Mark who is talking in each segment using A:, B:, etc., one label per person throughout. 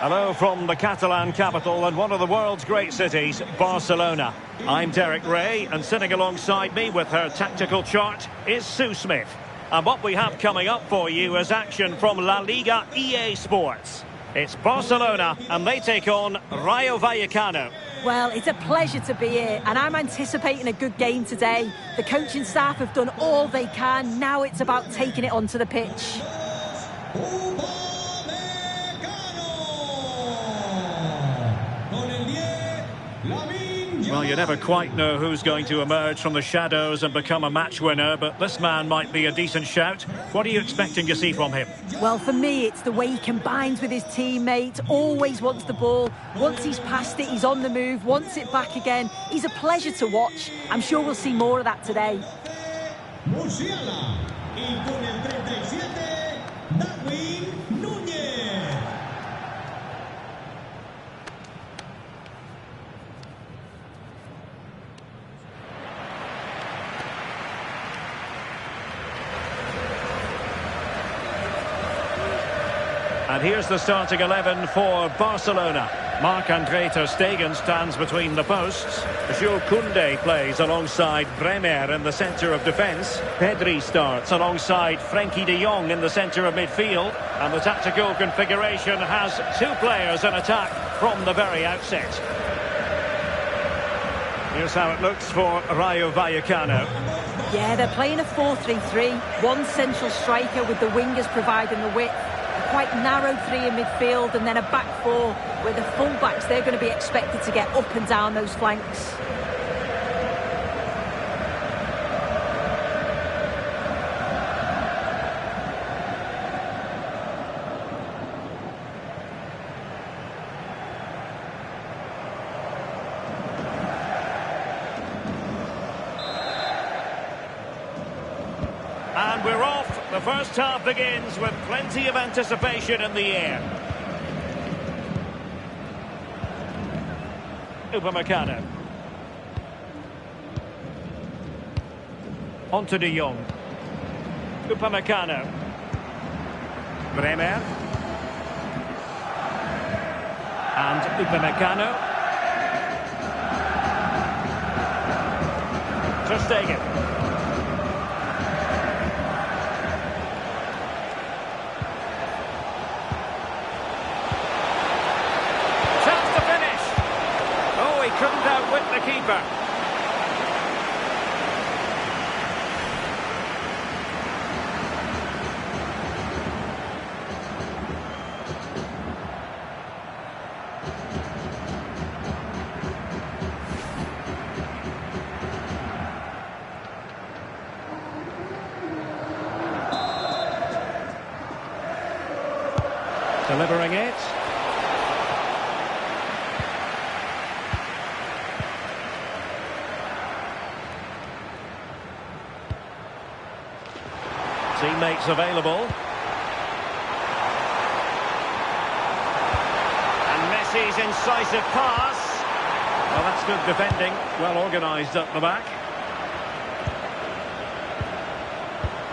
A: Hello from the Catalan capital and one of the world's great cities, Barcelona. I'm Derek Ray, and sitting alongside me with her tactical chart is Sue Smith. And what we have coming up for you is action from La Liga EA Sports. It's Barcelona, and they take on Rayo Vallecano.
B: Well, it's a pleasure to be here, and I'm anticipating a good game today. The coaching staff have done all they can. Now it's about taking it onto the pitch.
A: Well, you never quite know who's going to emerge from the shadows and become a match winner, but this man might be a decent shout. What are you expecting to see from him?
B: Well, for me, it's the way he combines with his teammates, always wants the ball. Once he's passed it, he's on the move, wants it back again. He's a pleasure to watch. I'm sure we'll see more of that today.
C: Musiala. Y con el 37, Darwin Núñez.
A: And here's the starting 11 for Barcelona. Marc-André ter Stegen stands between the posts. Jules Koundé plays alongside Bremer in the centre of defence. Pedri starts alongside Frenkie de Jong in the centre of midfield. And the tactical configuration has two players in attack from the very outset. Here's how it looks for Rayo Vallecano.
B: Yeah, they're playing a 4-3-3. One central striker with the wingers providing the width. Quite narrow three in midfield, and then a back four where the full-backs, they're going to be expected to get up and down those flanks.
A: And we're off. The first half begins with plenty of anticipation in the air. Upamecano. On to de Jong. Upamecano. Bremer. And Upamecano. Ter Stegen. Couldn't outwit the keeper. Delivering it. Teammates available. And Messi's incisive pass. Well, that's good defending. Well organised up the back.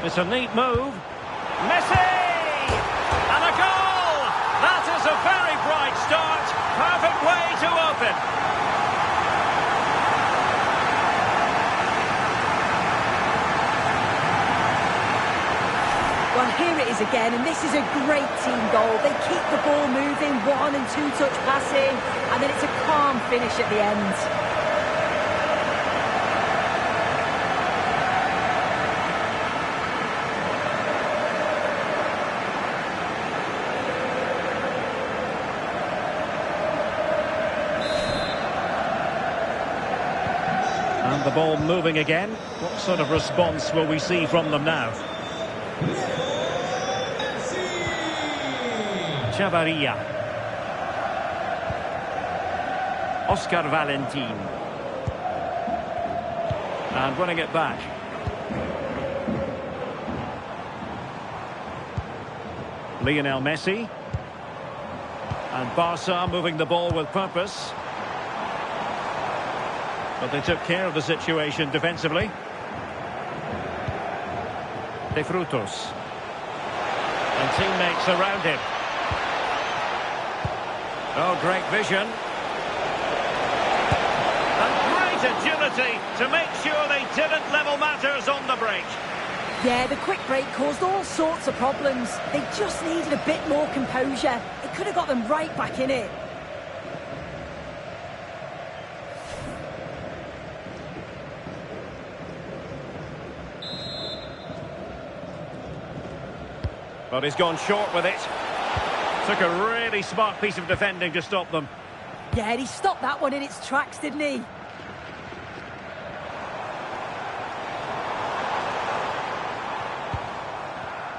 A: It's a neat move. Messi! And a goal! That is a very bright start. Perfect way to open.
B: Well, here it is again, and this is a great team goal. They keep the ball moving, one and two touch passing, and then it's a calm finish at the end.
A: And the ball moving again. What sort of response will we see from them now? Chavarria. Oscar Valentin. And winning it back. Lionel Messi. And Barca moving the ball with purpose. But they took care of the situation defensively. De Frutos. And teammates around him. Oh, great vision. And great agility to make sure they didn't level matters on the break.
B: Yeah, the quick break caused all sorts of problems. They just needed a bit more composure. It could have got them right back in it.
A: But he's gone short with it. Took a really smart piece of defending to stop them.
B: Yeah, he stopped that one in its tracks, didn't he?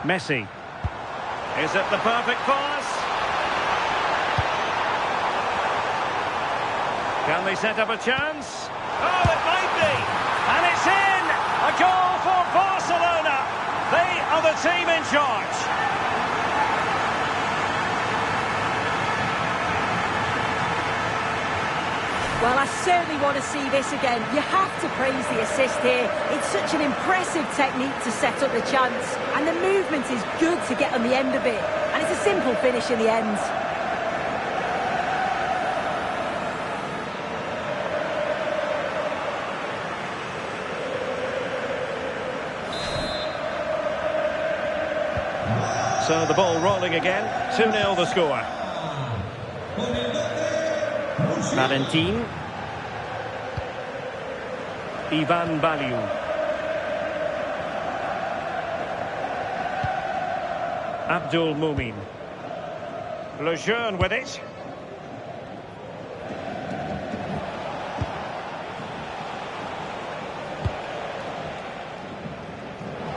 A: Messi. Is it the perfect pass? Can they set up a chance? Oh, it might be! And it's in! A goal for Barcelona! They are the team in charge.
B: Well, I certainly want to see this again. You have to praise the assist here. It's such an impressive technique to set up the chance. And the movement is good to get on the end of it. And it's a simple finish in the end.
A: So the ball rolling again. 2-0 the score. Valentin. Ivan Baliu. Abdul Mumin. Lejeune with it.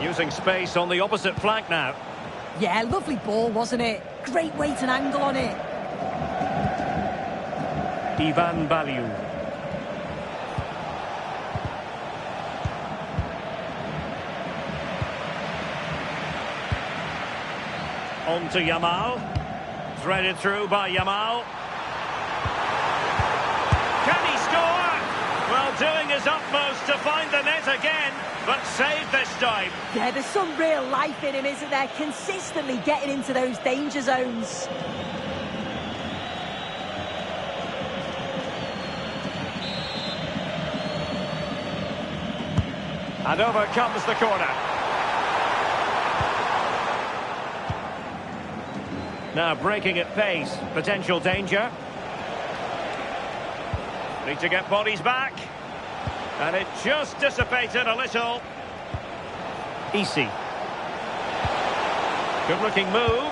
A: Using space on the opposite flank now.
B: Yeah, lovely ball, wasn't it? Great weight and angle on it.
A: Ivan Baliu. On to Yamal. Threaded through by Yamal. Can he score? Well, doing his utmost to find the net again, but saved this time.
B: Yeah, there's some real life in him, isn't there? Consistently getting into those danger zones.
A: And over comes the corner. Now breaking at pace. Potential danger. Need to get bodies back. And it just dissipated a little. Easy. Good looking move.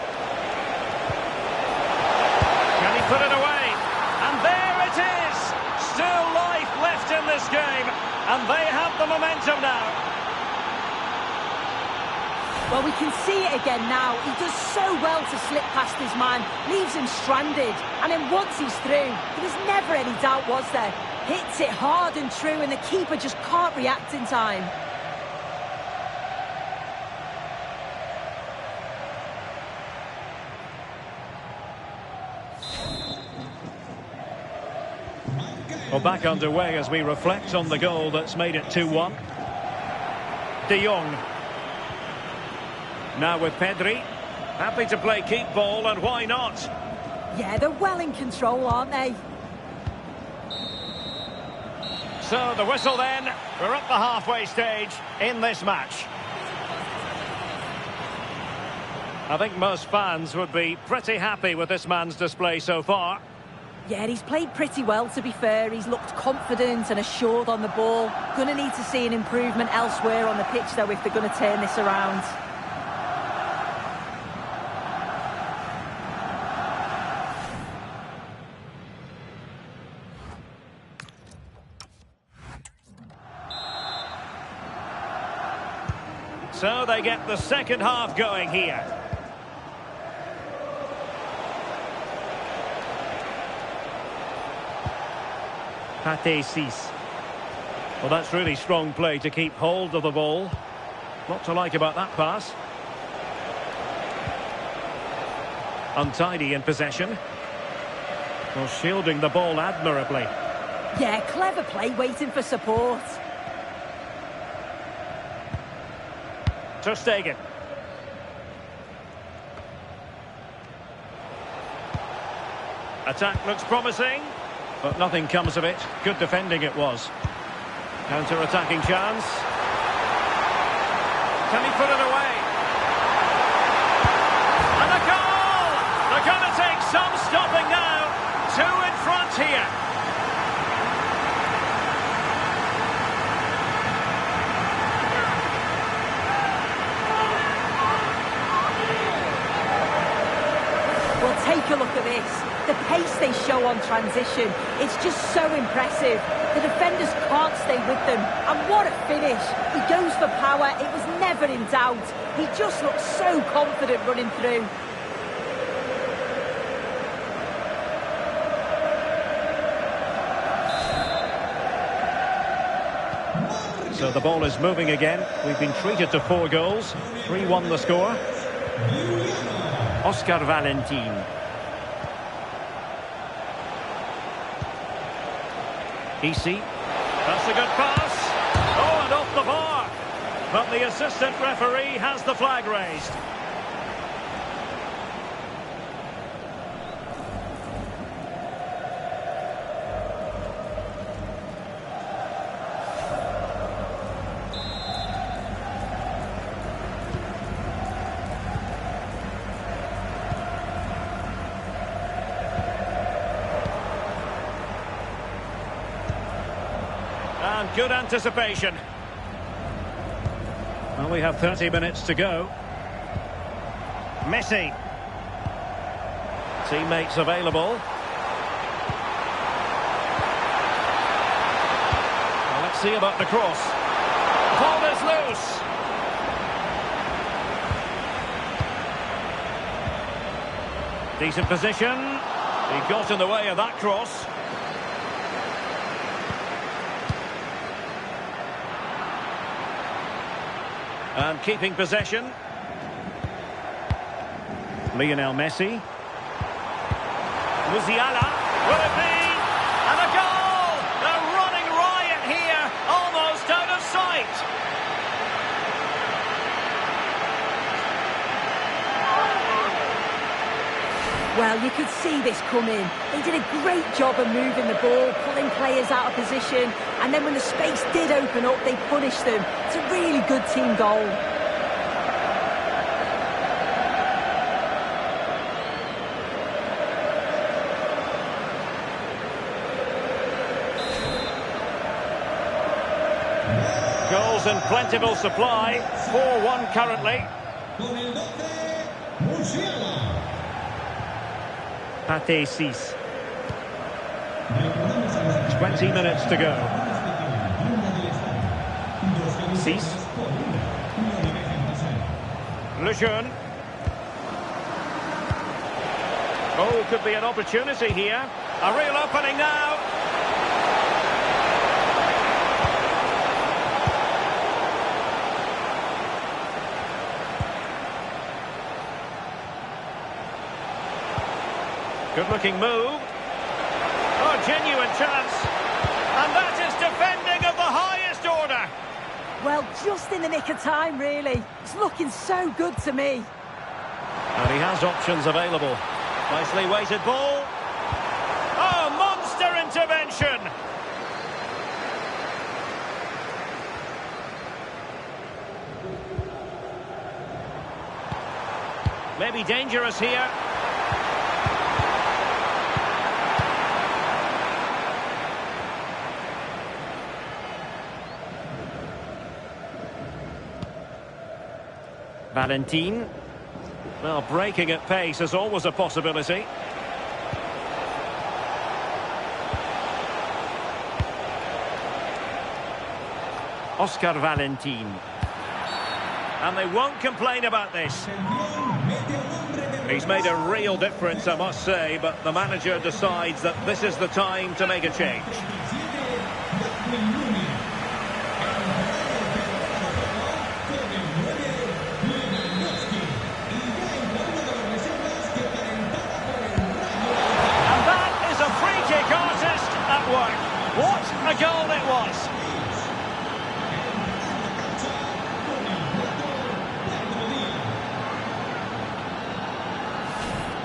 A: Can he put it away? And there it is! Still life left in this game. And they have the momentum now.
B: Well, we can see it again now. He does so well to slip past his man, leaves him stranded. And then once he's through, there was never any doubt, was there? Hits it hard and true, and the keeper just can't react in time.
A: Well, back underway as we reflect on the goal that's made it 2-1. De Jong. Now with Pedri. Happy to play keep ball, and why not?
B: Yeah, they're well in control, aren't they?
A: So the whistle then. We're at the halfway stage in this match. I think most fans would be pretty happy with this man's display so far.
B: Yeah, he's played pretty well, to be fair. He's looked confident and assured on the ball. Gonna need to see an improvement elsewhere on the pitch, though, if they're going to turn this around.
A: So they get the second half going here. Pate Cis. Well, that's really strong play to keep hold of the ball. Lot to like about that pass. Untidy in possession. Well, shielding the ball admirably.
B: Yeah, clever play, waiting for support.
A: Ter Stegen. Attack looks promising, but nothing comes of it. Good defending it was. Counter-attacking chance. Can he put it away? And a goal! They're going to take some stopping now. 2 in front here.
B: Well, take a look at this. The pace they show on transition, it's just so impressive. The defenders can't stay with them. And what a finish. He goes for power. It was never in doubt. He just looks so confident running through.
A: So the ball is moving again. We've been treated to 4 goals. 3-1 the score. Oscar Valentin. Easy. That's a good pass. Oh, and off the bar. But the assistant referee has the flag raised. And good anticipation. Well, we have 30 minutes to go. Messi. Teammates available. Well, let's see about the cross. Ball is loose. Decent position. He got in the way of that cross. And keeping possession. Lionel Messi. Musiala. Will it be? And a goal! A running riot here, almost out of sight.
B: Well, you could see this coming. They did a great job of moving the ball, pulling players out of position, and then when the space did open up, they punished them. It's a really good team goal.
A: Goals in plentiful supply. 4-1 currently.
C: Con el 12, Musiala.
A: Pate 6. 20 minutes to go. 6. Lejeune. Oh, could be an opportunity here. A real opening now. Good-looking move. Oh, genuine chance. And that is defending of the highest order.
B: Well, just in the nick of time, really. It's looking so good to me.
A: And he has options available. Nicely weighted ball. Oh, monster intervention. Maybe dangerous here. Valentin. Well, breaking at pace is always a possibility. Oscar Valentin. And they won't complain about this. He's made a real difference, I must say, but the manager decides that this is the time to make a change. What a goal it was!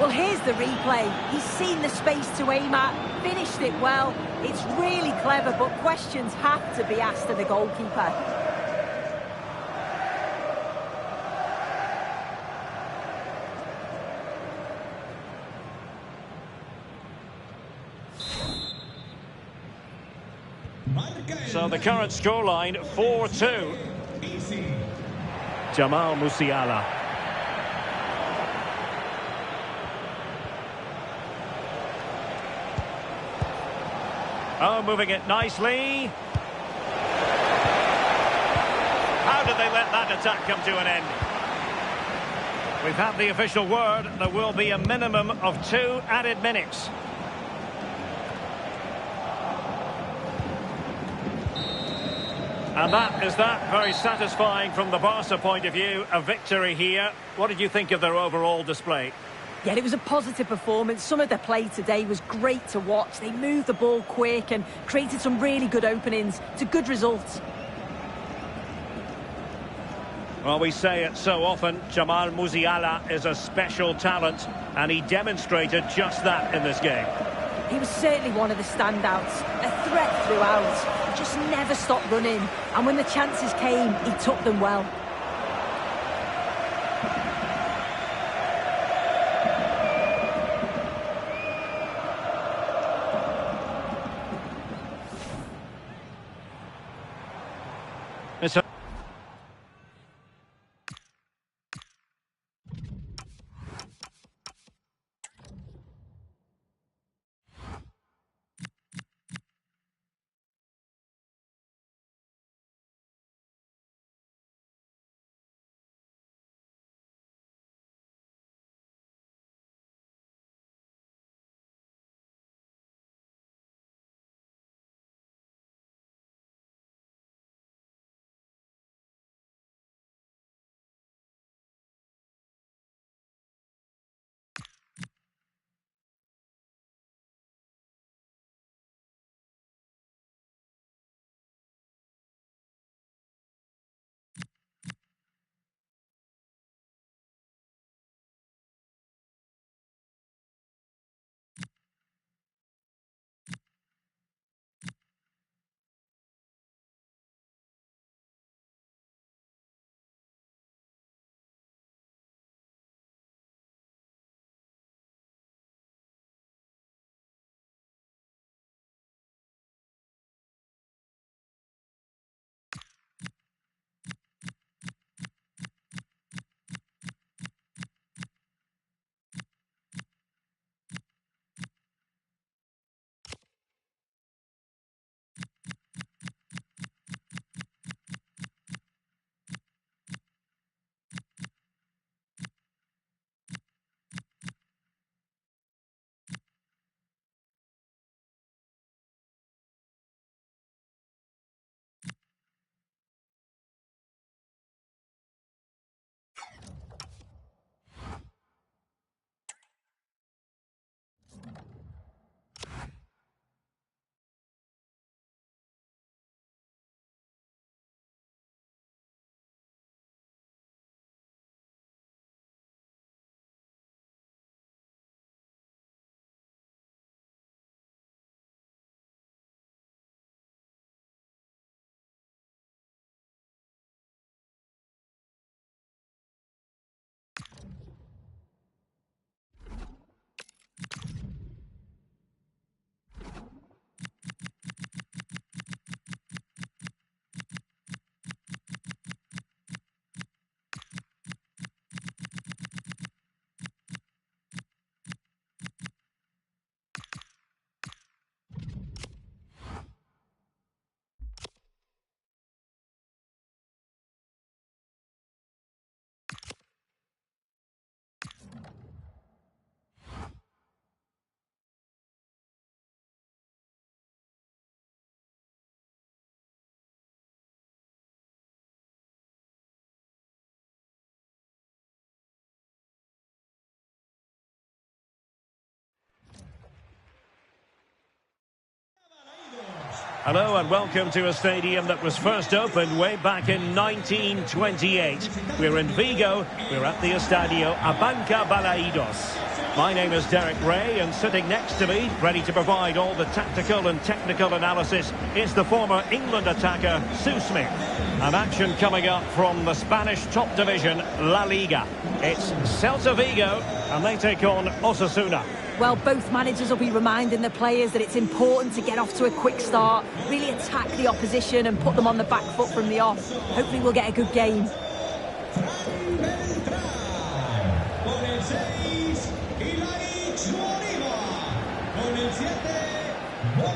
B: Well, here's the replay. He's seen the space to aim at, finished it well. It's really clever, but questions have to be asked of the goalkeeper.
A: So the current scoreline, 4-2. Jamal Musiala. Oh, moving it nicely. How did they let that attack come to an end? We've had the official word. There will be a minimum of 2 added minutes. And that is that. Very satisfying from the Barca point of view. A victory here. What did you think of their overall display?
B: Yeah, it was a positive performance. Some of their play today was great to watch. They moved the ball quick and created some really good openings. It's a good result.
A: Well, we say it so often, Jamal Musiala is a special talent, and he demonstrated just that in this game.
B: He was certainly one of the standouts. A threat throughout. He just never stopped running. And when the chances came, he took them well.
A: It's a Hello and welcome to a stadium that was first opened way back in 1928. We're in Vigo. We're at the Estadio Abanca Balaidos. My name is Derek Ray, and sitting next to me, ready to provide all the tactical and technical analysis, is the former England attacker, Sue Smith. And action coming up from the Spanish top division, La Liga. It's Celta Vigo, and they take on Osasuna.
B: Well, both managers will be reminding the players that it's important to get off to a quick start, really attack the opposition and put them on the back foot from the off. Hopefully we'll get a good game.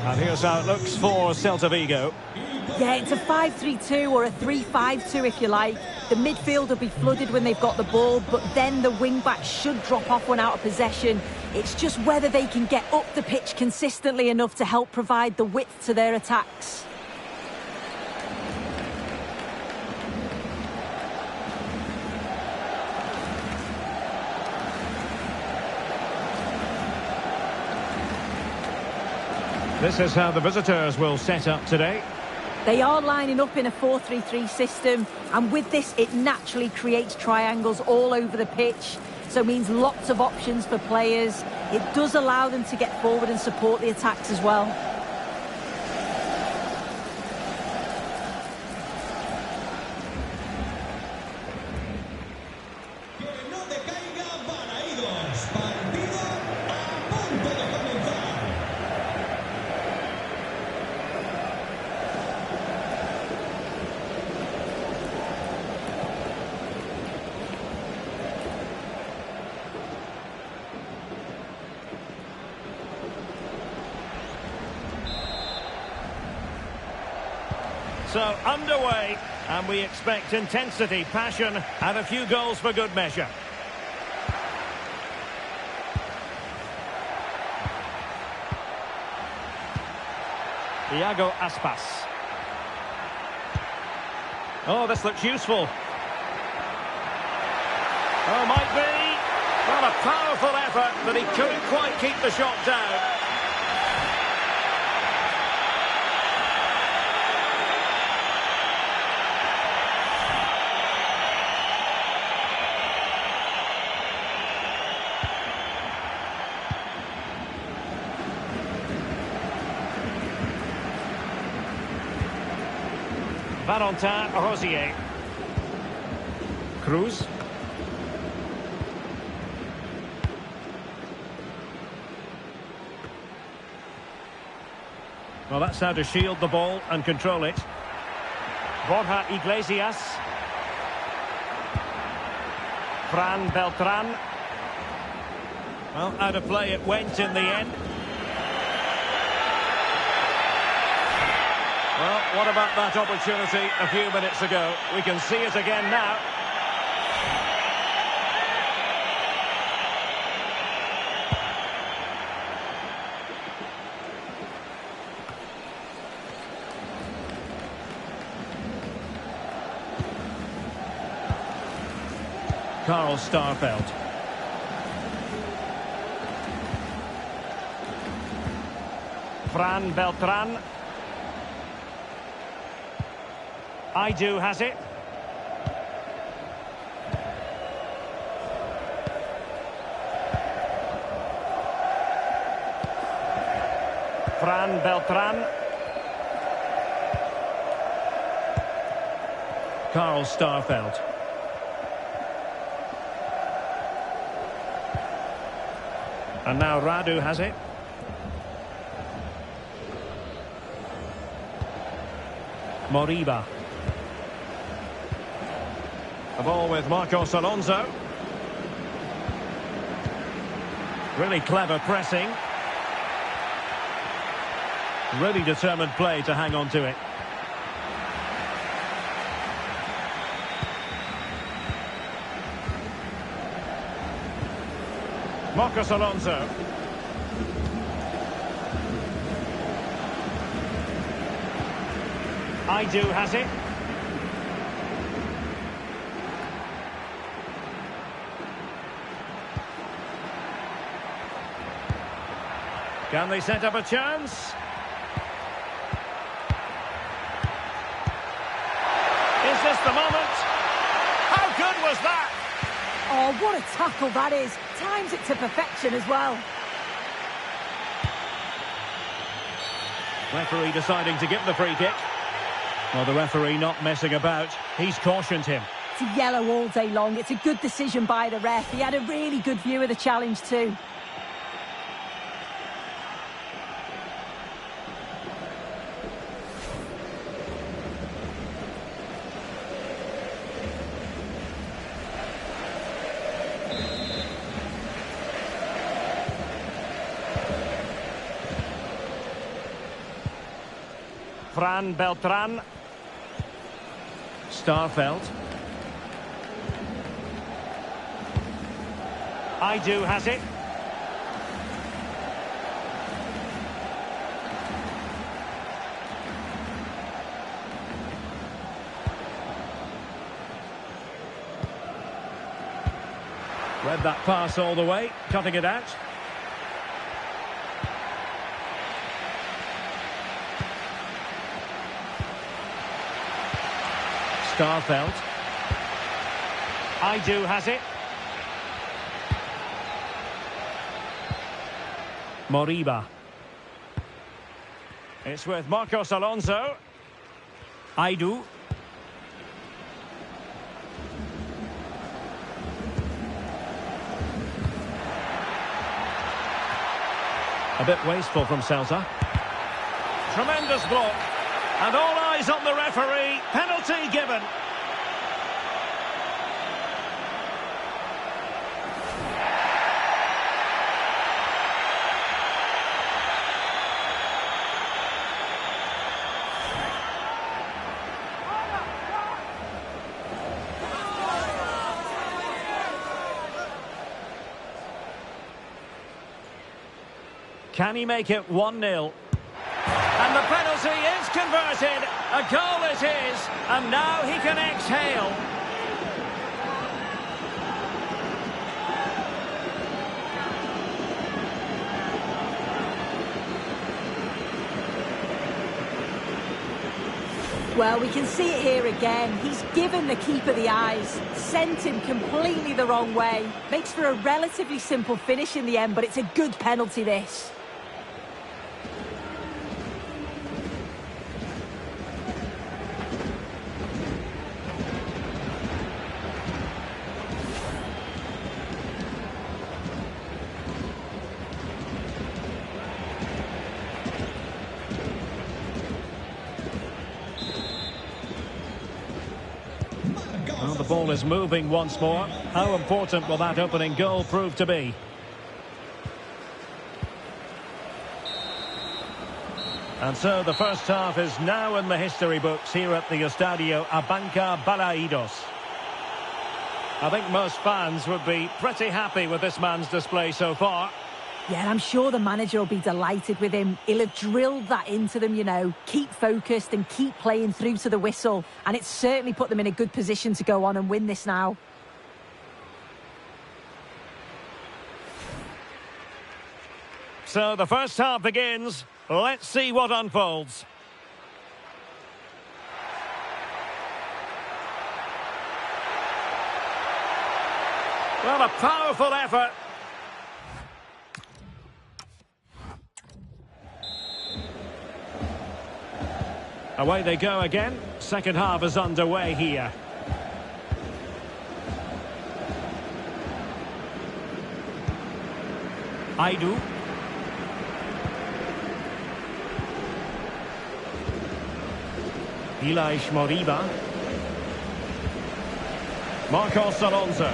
A: And here's how it looks for Celta Vigo.
B: Yeah, it's a 5-3-2 or a 3-5-2 if you like. The midfield will be flooded when they've got the ball, but then the wing-backs should drop off when out of possession. It's just whether they can get up the pitch consistently enough to help provide the width to their attacks.
A: This is how the visitors will set up today.
B: They are lining up in a 4-3-3 system, and with this it naturally creates triangles all over the pitch, so means lots of options for players. It does allow them to get forward and support the attacks as well.
A: So, underway, and we expect intensity, passion, and a few goals for good measure. Iago Aspas. Oh, this looks useful. Oh, might be. Well, a powerful effort, but he couldn't quite keep the shot down. Valentin Rosier. Cruz. Well, that's how to shield the ball and control it. Borja Iglesias. Fran Beltran. Well, out of play it went in the end. Well, what about that opportunity a few minutes ago? We can see it again now. Carl Starfelt. Fran Beltran. Aidu has it. Fran Beltran. Carl Starfelt. And now Radu has it. Moriba. The ball with Marcos Alonso. Really clever pressing. Really determined play to hang on to it. Marcos Alonso. Aidu has it. Can they set up a chance? Is this the moment? How good was that?
B: Oh, what a tackle that is. Times it to perfection as well.
A: Referee deciding to give the free kick. Well, the referee not messing about. He's cautioned him.
B: It's a yellow all day long. It's a good decision by the ref. He had a really good view of the challenge too.
A: Fran Beltran. Starfelt. Aidu has it. Read that pass all the way, cutting it out. Starfelt. Aidu has it. Moriba. It's with Marcos Alonso. Aidu. A bit wasteful from Celta. Tremendous block. And all eyes on the referee. Penalty given. Can he make it 1-0? And the penalty is converted. A goal is his. And now he can exhale.
B: Well, we can see it here again. He's given the keeper the eyes, sent him completely the wrong way. Makes for a relatively simple finish in the end, but it's a good penalty, this.
A: Well, the ball is moving once more. How important will that opening goal prove to be? And so the first half is now in the history books here at the Estadio Abanca Balaidos. I think most fans would be pretty happy with this man's display so far.
B: Yeah, I'm sure the manager will be delighted with him. He'll have drilled that into them, you know. Keep focused and keep playing through to the whistle. And it's certainly put them in a good position to go on and win this now.
A: So the first half begins. Let's see what unfolds. Well, a powerful effort. Away they go again. Second half is underway here. Aidu. Ilaix Moriba. Marcos Alonso.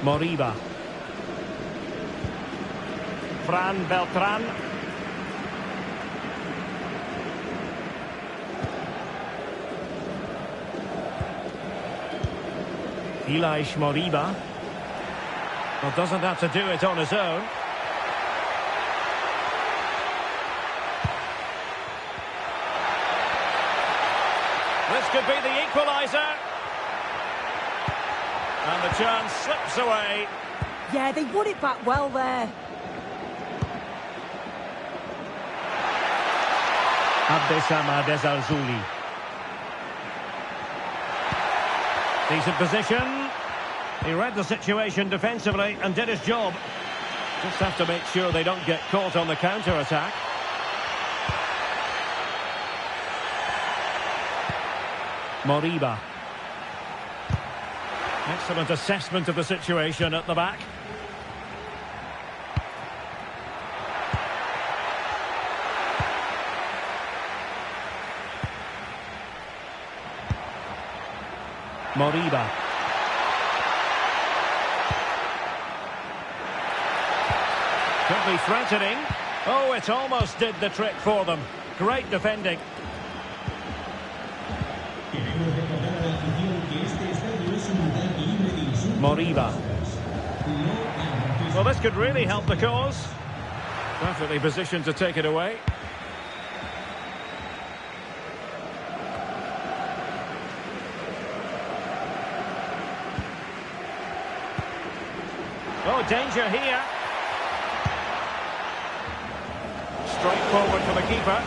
A: Moriba. Fran Beltran. Ilaix Moriba. Well, doesn't have to do it on his own. This could be the equaliser. And the chance slips away.
B: Yeah, they won it back well there.
A: Abdesama Desarzuli. Decent position. He read the situation defensively and did his job. Just have to make sure they don't get caught on the counter-attack. Moriba. Excellent assessment of the situation at the back. Moriba. Could be threatening. Oh, it almost did the trick for them. Great defending. Moriba. Well, this could really help the cause. Perfectly positioned to take it away. Oh, danger here. Straight forward for the keeper.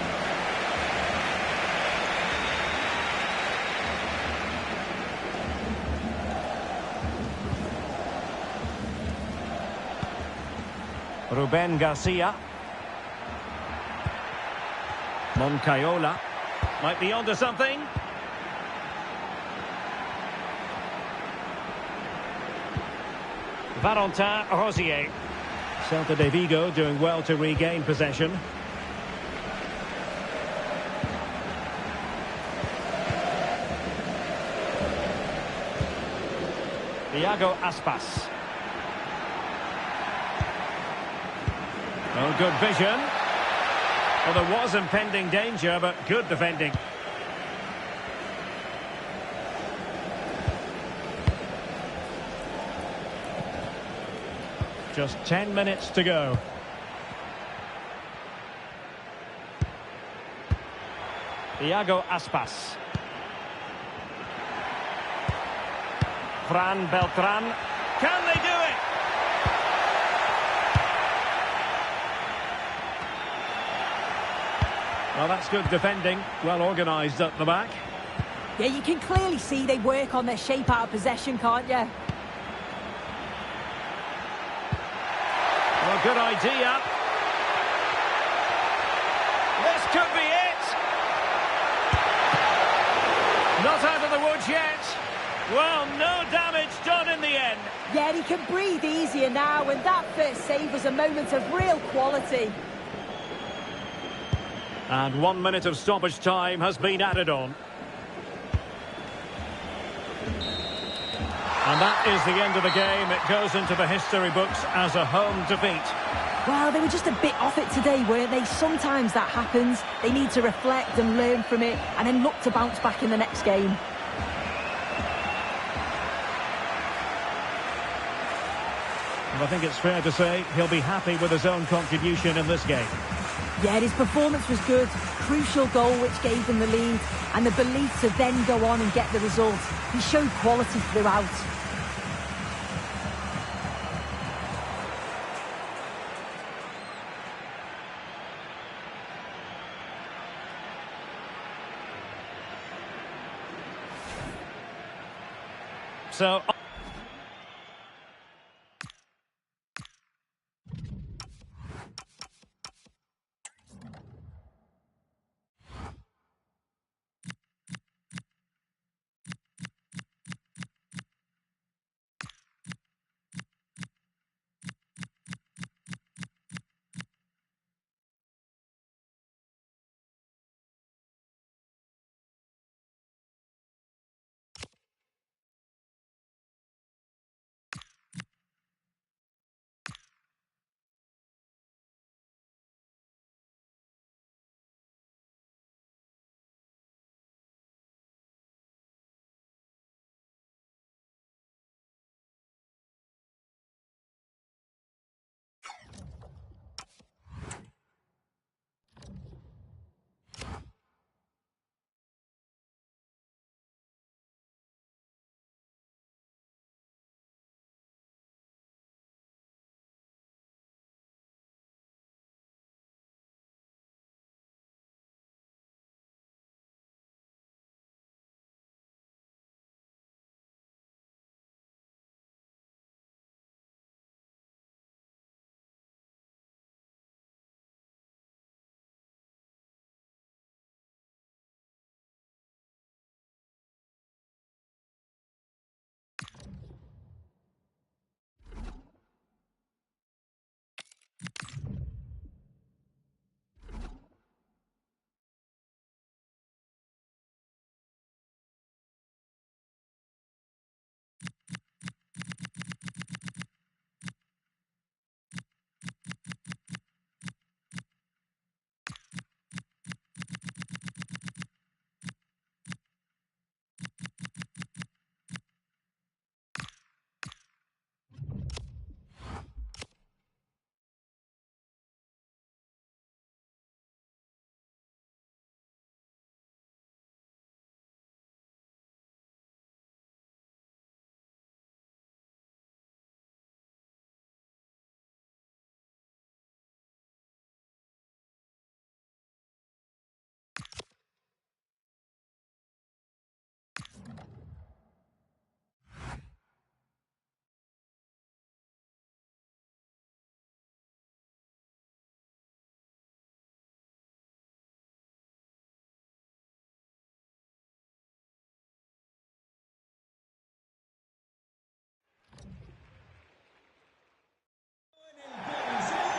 A: Ruben Garcia. Moncayola. Might be onto something. Valentin Rosier. Celta de Vigo doing well to regain possession. Iago Aspas. Oh, good vision. Well, there was impending danger, but good defending. Just 10 minutes to go. Iago Aspas. Fran Beltran. Can they do it? Well, that's good defending. Well organised at the back.
B: Yeah, you can clearly see they work on their shape out of possession, can't you?
A: Well, good idea. This could be it. Not out of the woods yet. Well, no damage done in the end.
B: Yeah, he can breathe easier now, and that first save was a moment of real quality.
A: And 1 minute of stoppage time has been added on. And that is the end of the game. It goes into the history books as a home defeat.
B: Well, they were just a bit off it today, weren't they? Sometimes that happens. They need to reflect and learn from it, and then look to bounce back in the next game.
A: And I think it's fair to say he'll be happy with his own contribution in this game.
B: Yeah, his performance was good. Crucial goal which gave them the lead, and the belief to then go on and get the result. He showed quality throughout.
A: So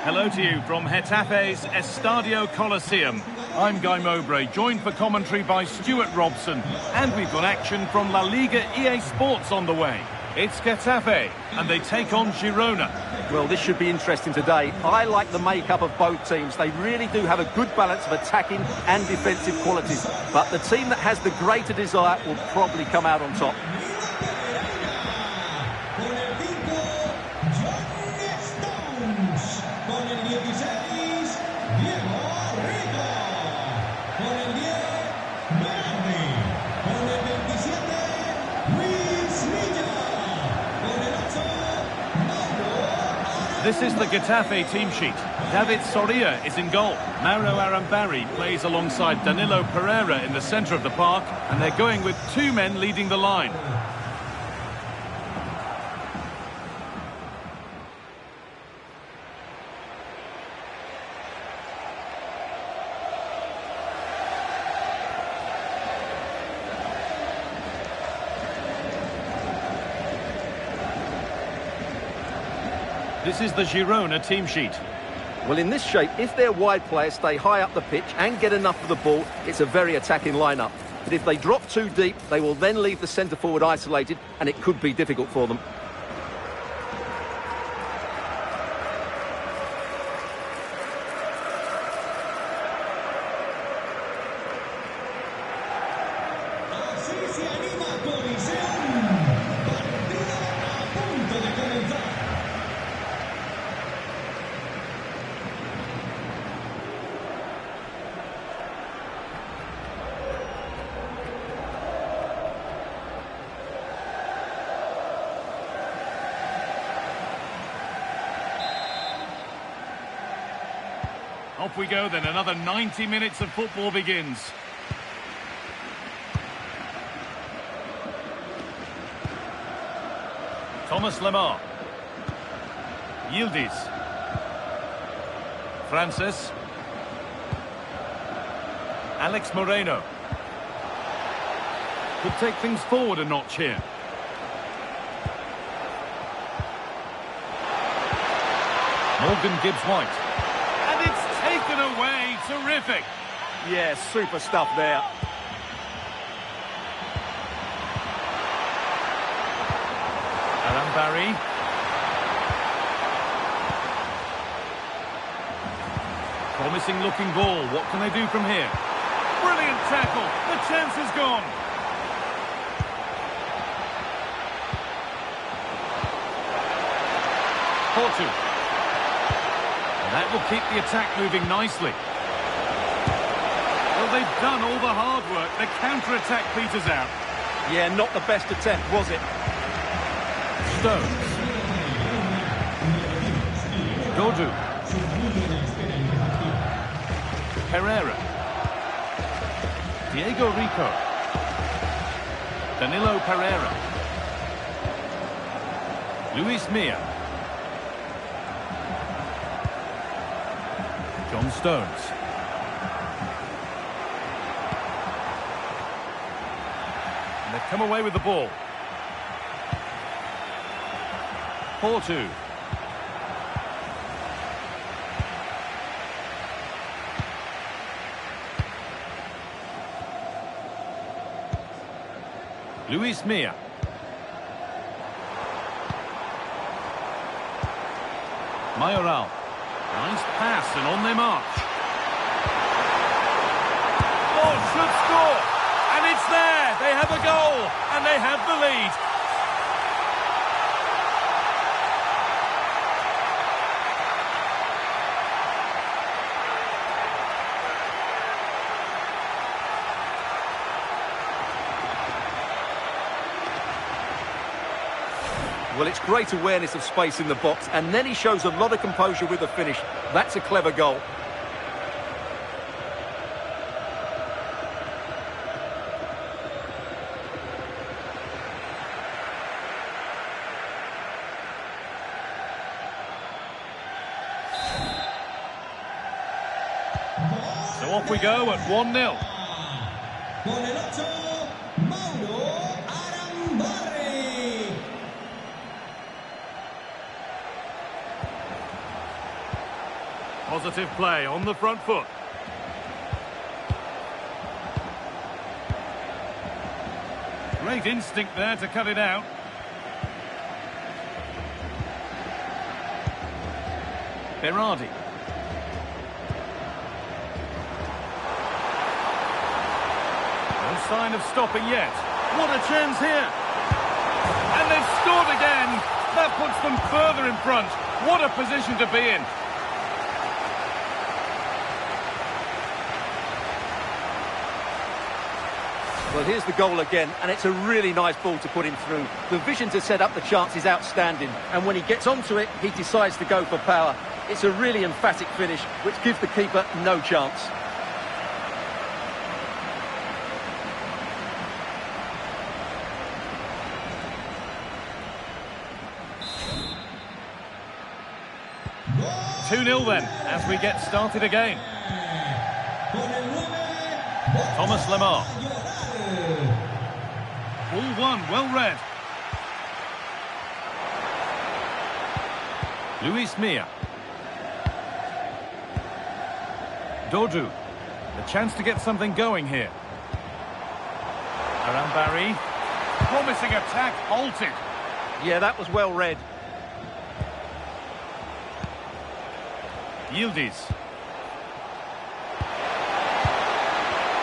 D: Hello to you from Getafe's Estadio Coliseum. I'm Guy Mowbray, joined for commentary by Stuart Robson. And we've got action from La Liga EA Sports on the way. It's Getafe, and they take on Girona.
E: Well, this should be interesting today. I like the makeup of both teams. They really do have a good balance of attacking and defensive qualities. But the team that has the greater desire will probably come out on top.
D: This is the Getafe team sheet. David Soria is in goal. Mauro Arambari plays alongside Danilo Pereira in the centre of the park, and they're going with two men leading the line. This is the Girona team sheet.
E: Well, in this shape, if their wide players stay high up the pitch and get enough of the ball, it's a very attacking lineup. But if they drop too deep, they will then leave the centre-forward isolated, and it could be difficult for them.
D: Off we go then, another 90 minutes of football begins. Thomas Lemar. Yildiz. Francis. Alex Moreno. Could take things forward a notch here. Morgan Gibbs-White. Taken away, terrific.
E: Yeah, super stuff there.
D: Arambari. Promising looking ball. What can they do from here? Brilliant tackle. The chance is gone. Porto. That will keep the attack moving nicely. Well, they've done all the hard work. The counter-attack peters out.
E: Yeah, not the best attempt, was it?
D: Stones. Godu. Pereira. Diego Rico. Danilo Pereira. Luis Mia. John Stones. And they've come away with the ball. Porto. Luis Mia. Mayoral. Nice pass and on they march. Oh, should score. And it's there. They have a goal and they have the lead.
E: Well, it's great awareness of space in the box, and then he shows a lot of composure with the finish. That's a clever goal.
D: So off we go at 1-0. Positive play on the front foot. Great instinct there to cut it out. Berardi. No sign of stopping yet. What a chance here. And they've scored again. That puts them further in front. What a position to be in.
E: Well, here's the goal again, and it's a really nice ball to put him through. The vision to set up the chance is outstanding, and when he gets onto it, he decides to go for power. It's a really emphatic finish, which gives the keeper no chance.
C: Gol
D: 2-0 then, as we get started again.
C: con el 9,
D: Thomas Lemar. Ball one, well read. Luis Mia. Dodu. A chance to get something going here. Arambari. Promising attack, halted.
E: Yeah, that was well read.
D: Yildiz.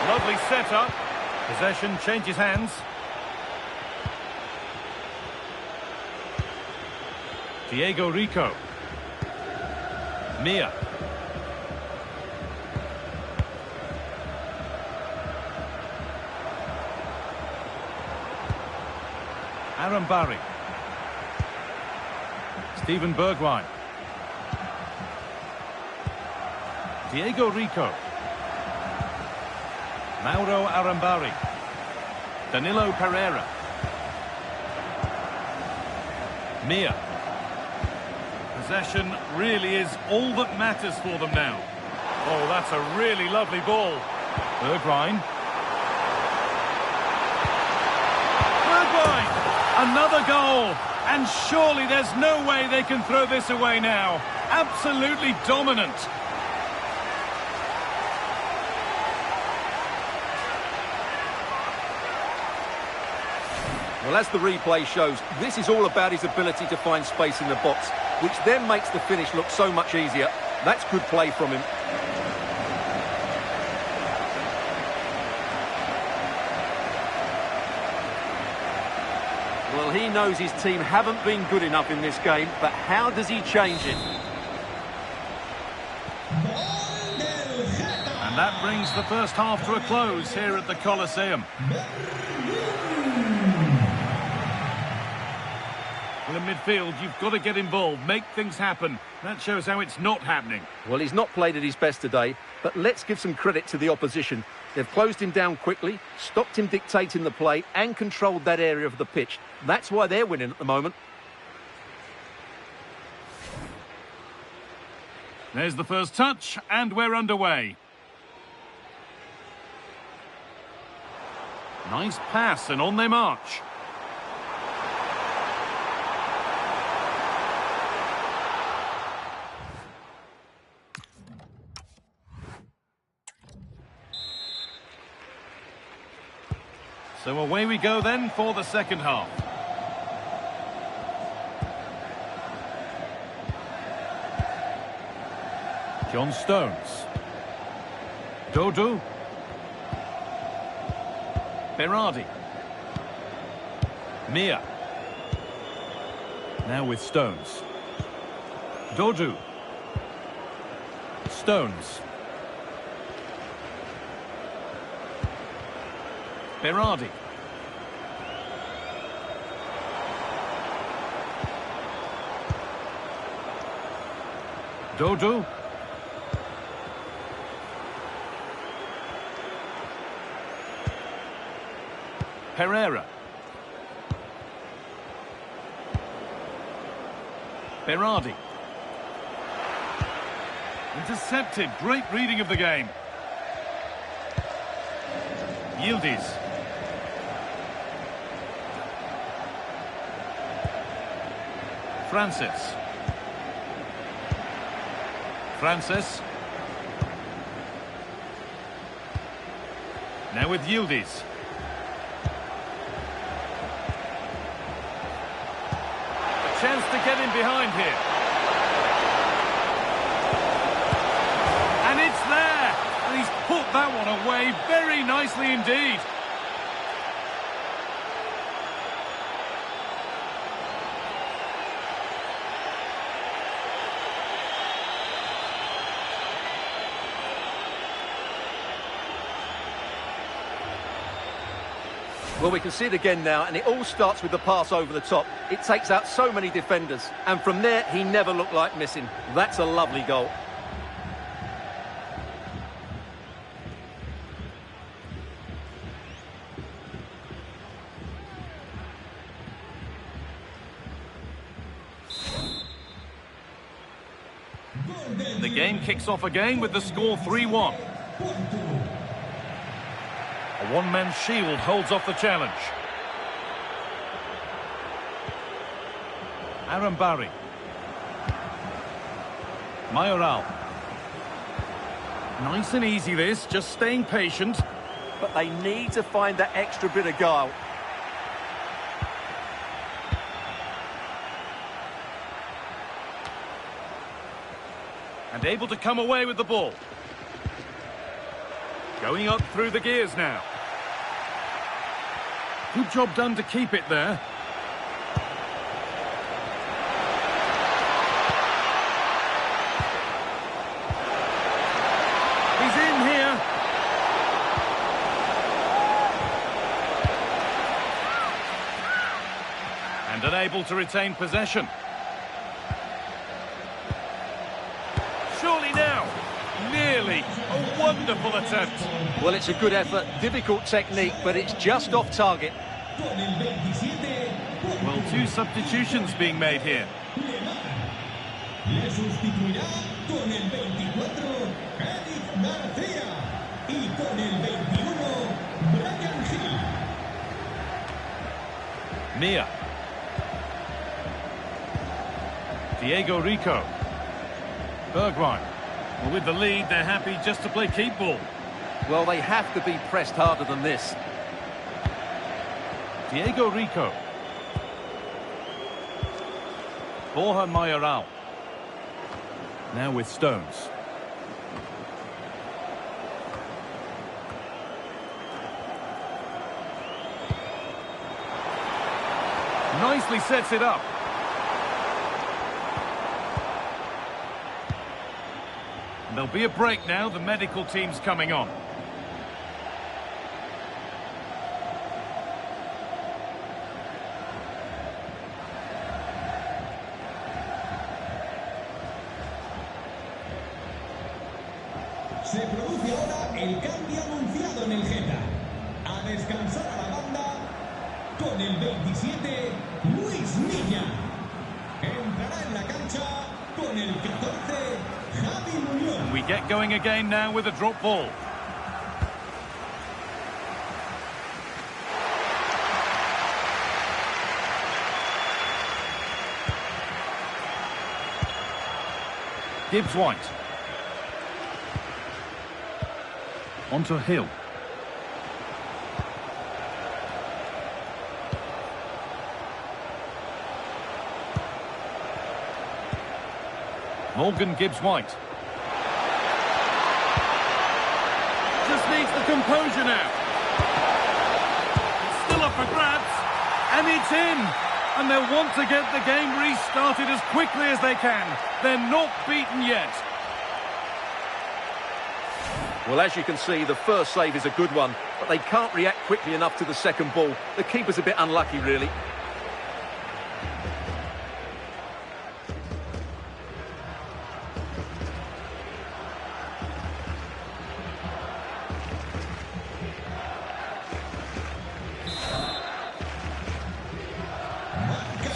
D: Lovely setup. Possession changes hands. Diego Rico. Mia. Arambari. Steven Bergwijn. Diego Rico. Mauro Arambari. Danilo Pereira. Mia. Possession really is all that matters for them now. Oh, that's a really lovely ball. Bergwijn. Bergwijn! Another goal! And surely there's no way they can throw this away now. Absolutely dominant.
E: Well, as the replay shows, this is all about his ability to find space in the box, which then makes the finish look so much easier. That's good play from him. Well, he knows his team haven't been good enough in this game, but how does he change it?
D: And that brings the first half to a close here at the Coliseum. Well, in midfield, you've got to get involved, make things happen. That shows how it's not happening.
E: Well, he's not played at his best today, but let's give some credit to the opposition. They've closed him down quickly, stopped him dictating the play, and controlled that area of the pitch. That's why they're winning at the moment.
D: There's the first touch, and we're underway. Nice pass, and on they march. So away we go then for the second half. John Stones. Dodu. Berardi. Mia. Now with Stones. Dodu. Stones. Berardi. Dodu. Pereira. Berardi. Intercepted. Great reading of the game. Yildiz. Francis. Now with Yildiz. A chance to get in behind here. And it's there! And he's put that one away very nicely indeed.
E: Well, we can see it again now, and it all starts with the pass over the top. It takes out so many defenders, and from there, he never looked like missing. That's a lovely goal.
D: The game kicks off again with the score 3-1. A one-man shield holds off the challenge. Arambari. Mayoral. Nice and easy this, just staying patient.
E: But they need to find that extra bit of guile.
D: And able to come away with the ball. Going up through the gears now. Good job done to keep it there. He's in here. And unable to retain possession. Surely now. Nearly. A wonderful attempt.
E: Well, it's a good effort, difficult technique, but it's just off target.
D: Well, two substitutions being made here.
C: Le sustituirá con el 24, Eric García. Y con el 21, Brian Hill.
D: Mia. Diego Rico. Bergwijn. Well, with the lead, they're happy just to play keep ball.
E: Well, they have to be pressed harder than this.
D: Diego Rico. Borja Mayoral. Now with Stones. Nicely sets it up. There'll be a break now. The medical team's coming on.
C: Se produce ahora el cambio anunciado en el Geta. A descansar a la banda con el 27, Luis Niña. Entrará en la cancha con el 14, Javi Muñoz.
D: We get going again now with a drop ball. Gibbs White. Onto Hill. Morgan Gibbs White. Just needs the composure now. It's still up for grabs. And it's in. And they'll want to get the game restarted as quickly as they can. They're not beaten yet.
E: Well, as you can see, the first save is a good one, but they can't react quickly enough to the second ball. The keeper's a bit unlucky, really.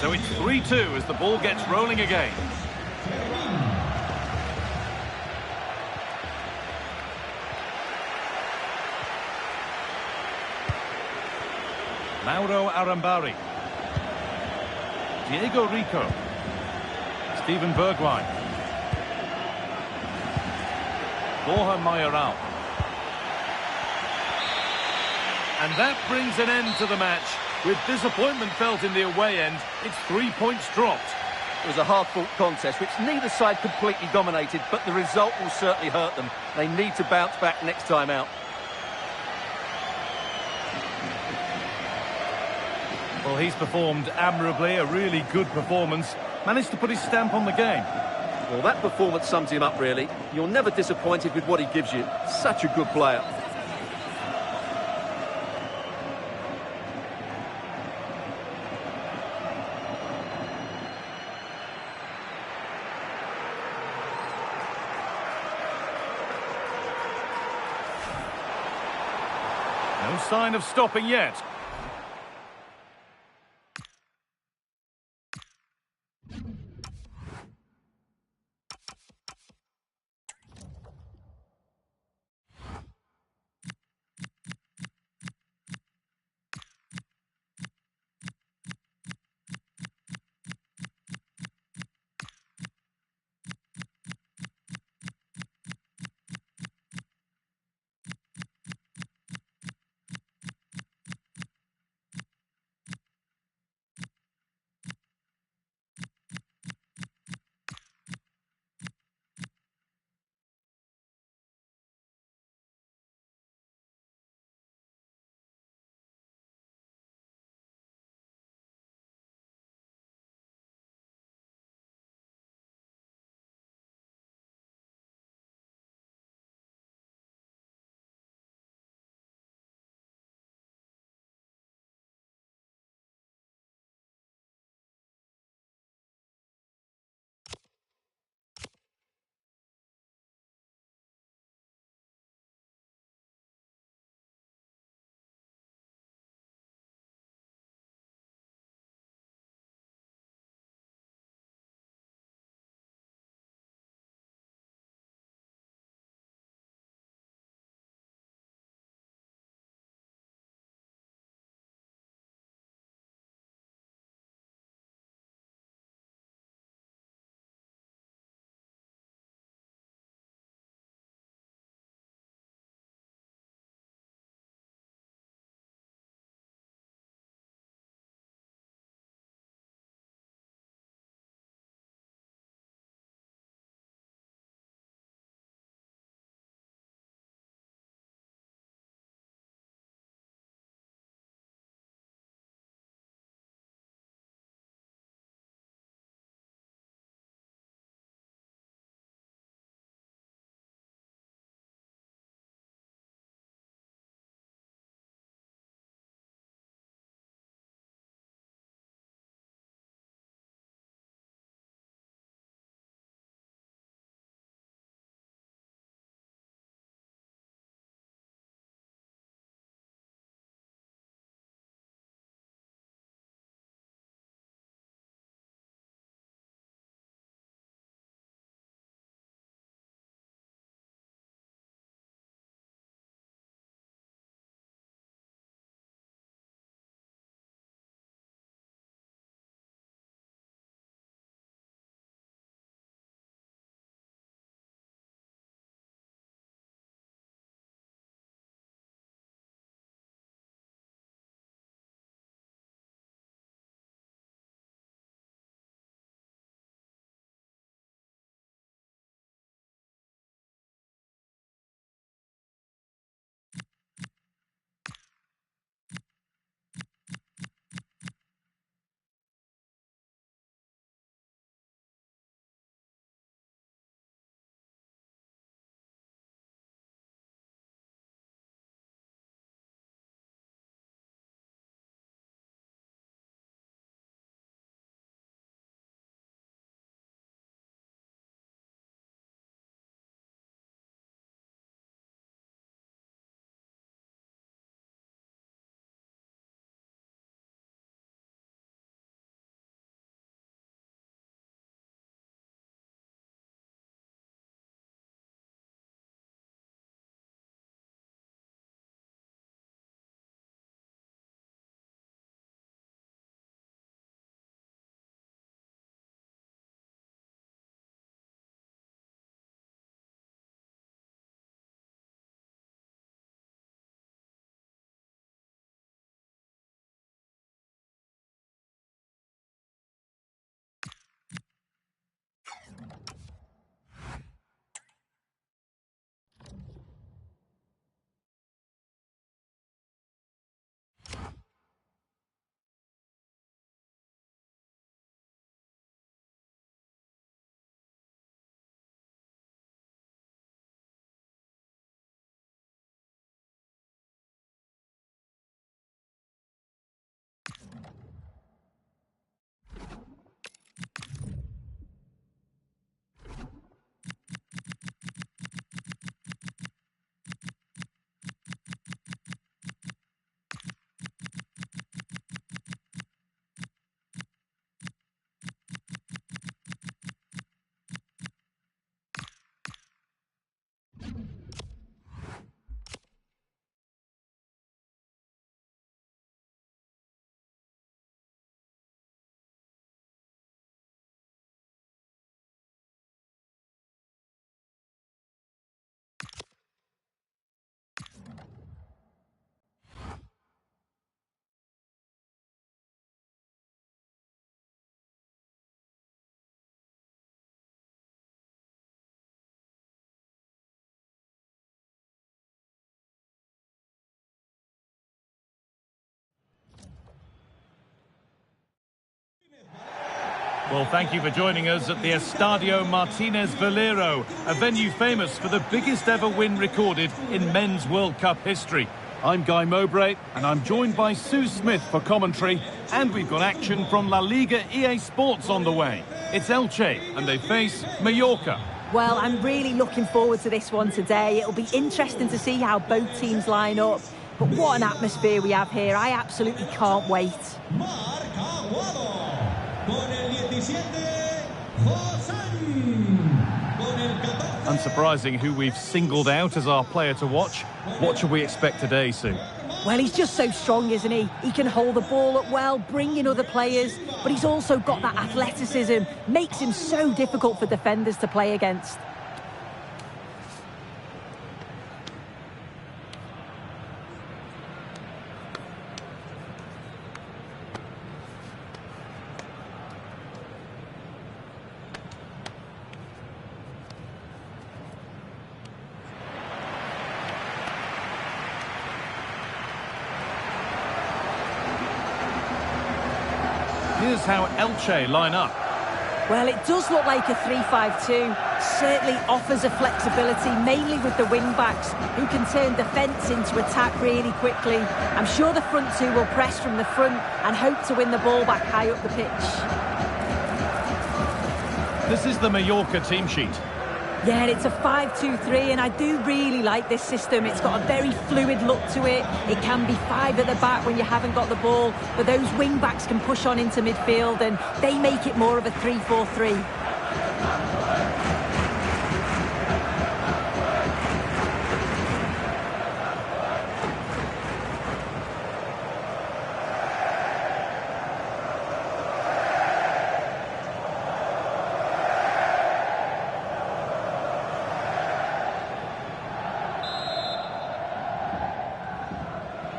D: So it's 3-2 as the ball gets rolling again. Mauro Arambari. Diego Rico. Steven Bergwijn. Borja Mayoral. And that brings an end to the match. With disappointment felt in the away end, it's 3 points dropped.
E: It was a hard-fought contest, which neither side completely dominated, but the result will certainly hurt them. They need to bounce back next time out.
D: Well, he's performed admirably, a really good performance. Managed to put his stamp on the game.
E: Well, that performance sums him up, really. You're never disappointed with what he gives you. Such a good player.
D: No sign of stopping yet. Well, thank you for joining us at the Estadio Martínez Valero, a venue famous for the biggest ever win recorded in men's World Cup history. I'm Guy Mowbray, and I'm joined by Sue Smith for commentary, and we've got action from La Liga EA Sports on the way. It's Elche, and they face Mallorca.
B: Well, I'm really looking forward to this one today. It'll be interesting to see how both teams line up. But what an atmosphere we have here. I absolutely can't wait.
D: Unsurprising who we've singled out as our player to watch. What should we expect today, Sue?
B: Well, he's just so strong, isn't he? He can hold the ball up well, bring in other players, but he's also got that athleticism. Makes him so difficult for defenders to play against.
D: Here's how Elche line up.
B: Well, it does look like a 3-5-2. Certainly offers a flexibility, mainly with the wing-backs, who can turn defence into attack really quickly. I'm sure the front two will press from the front and hope to win the ball back high up the pitch.
D: This is the Mallorca team sheet.
B: Yeah, it's a 5-2-3, and I do really like this system. It's got a very fluid look to it. It can be 5 at the back when you haven't got the ball, but those wing-backs can push on into midfield, and they make it more of a 3-4-3.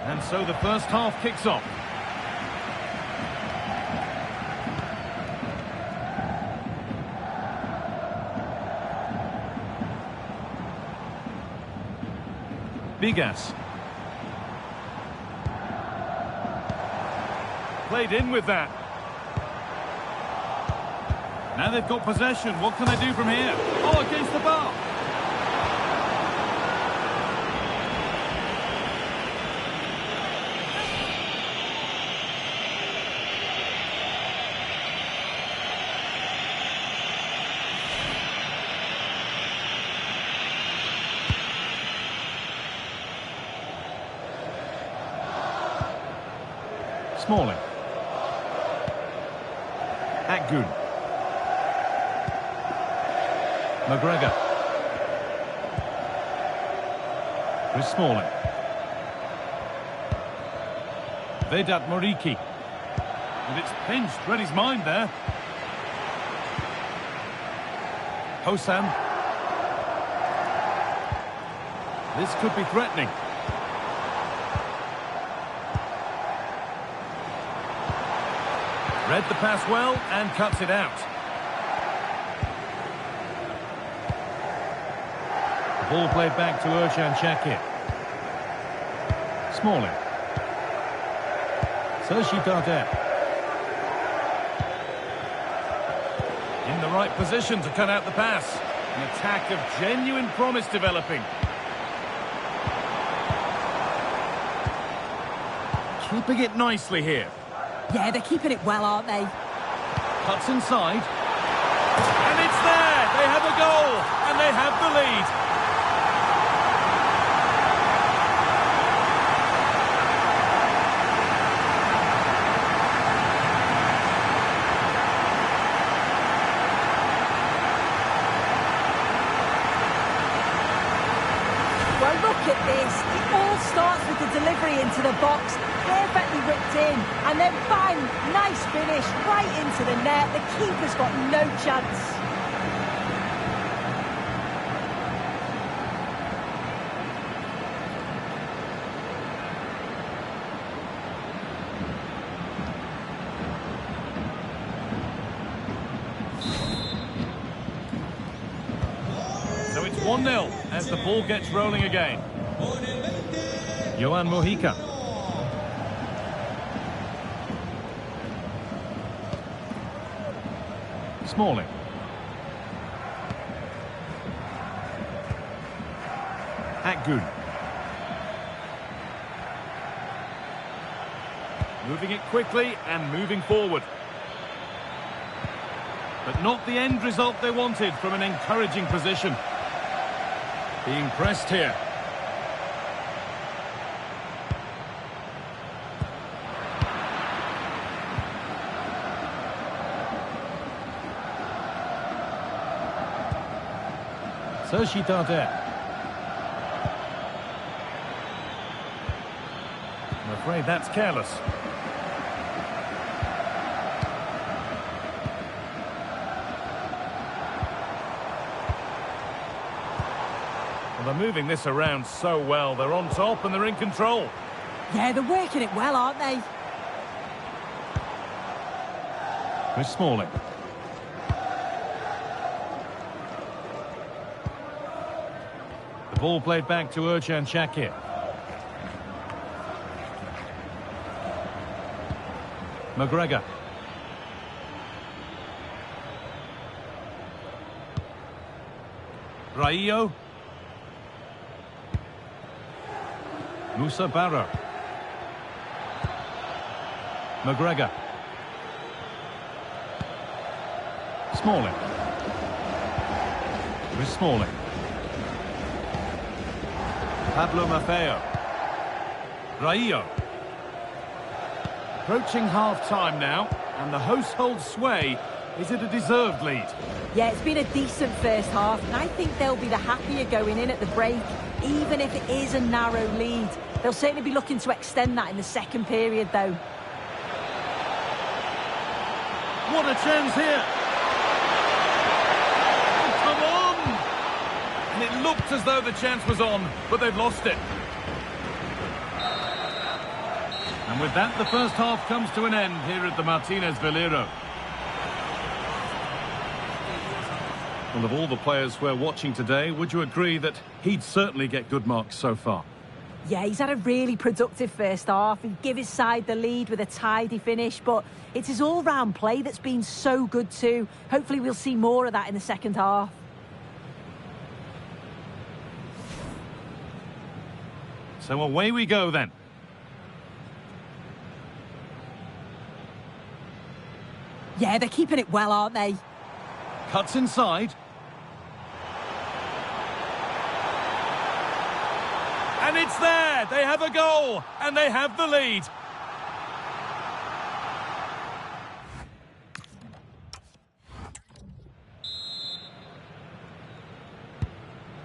D: And so the first half kicks off. Bigas. Played in with that. Now they've got possession. What can they do from here? Oh, against the bar. Smalling. Akgun. McGregor. Chris Smalling. Vedat Muriqi. And it's pinched. Read his mind there. Hossam. This could be threatening. Read the pass well and cuts it out. Ball played back to Ercan Shakir. Smalling. Sergi Darder. In the right position to cut out the pass. An attack of genuine promise developing. Keeping it nicely here.
B: Yeah, they're keeping it well, aren't they?
D: Cuts inside. And it's there! They have a goal! And they have the lead.
B: Well, look at this. It all starts with the delivery into the box, perfectly whipped in, and then bang, nice finish, right into the net. The keeper's got no chance.
D: So it's 1-0 as the ball gets rolling again. Johan Mojica. Smalling. Akgun. Moving it quickly and moving forward. But not the end result they wanted from an encouraging position. Being pressed here. Sergi Darder. I'm afraid that's careless. Well, they're moving this around so well. They're on top and they're in control.
B: Yeah, they're working it well, aren't they?
D: Chris Smalling. The ball played back to Ercan Shakir. McGregor. Raillo. Musa Barrow. McGregor. Smalling. Chris Smalling. Pablo Maffeo. Raillo. Approaching half-time now, and the hosts hold sway. Is it a deserved lead?
B: Yeah, it's been a decent first half, and I think they'll be the happier going in at the break, even if it is a narrow lead. They'll certainly be looking to extend that in the second period, though.
D: What a chance here! Oh, come on! And it looked as though the chance was on, but they've lost it. And with that, the first half comes to an end here at the Martinez Valero. Well, of all the players we're watching today, would you agree that he'd certainly get good marks so far?
B: Yeah, he's had a really productive first half. He gave his side the lead with a tidy finish, but it's his all-round play that's been so good too. Hopefully we'll see more of that in the second half.
D: So away we go then.
B: Yeah, they're keeping it well, aren't they?
D: Cuts inside. And it's there! They have a goal! And they have the lead!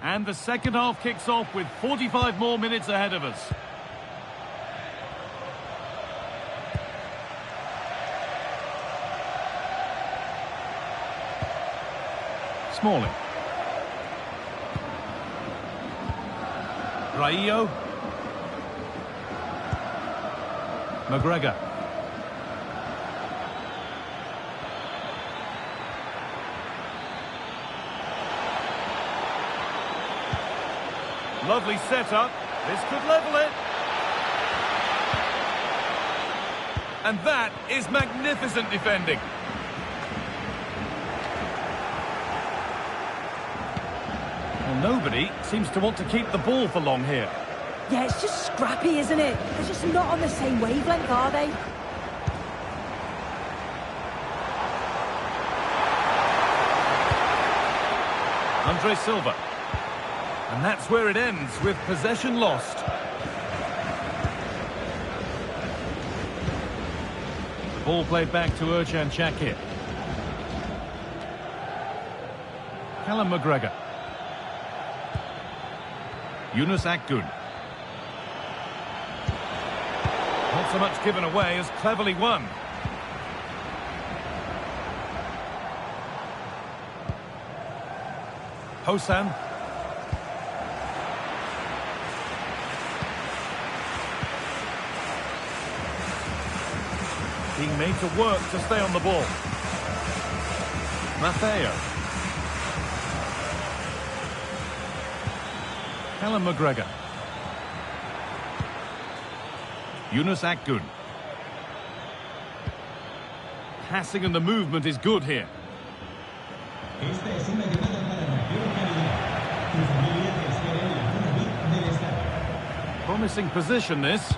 D: And the second half kicks off with 45 more minutes ahead of us. Smalling. Raillo. McGregor. Lovely setup. This could level it. And that is magnificent defending. Well, nobody seems to want to keep the ball for long here.
B: Yeah, it's just scrappy, isn't it? They're just not on the same wavelength, are they?
D: Andre Silva. And that's where it ends, with possession lost. The ball played back to Ercan Shakir. Callum McGregor. Yunus Akgun. Not so much given away as cleverly won. Hossam. Being made to work to stay on the ball. Maffeo. Callum McGregor. Yunus Akgun. Passing and the movement is good here.
C: Esta es una llamada para mayor calidad. Tu familia te espera en la zona VIP del estadio.
D: Promising position, this.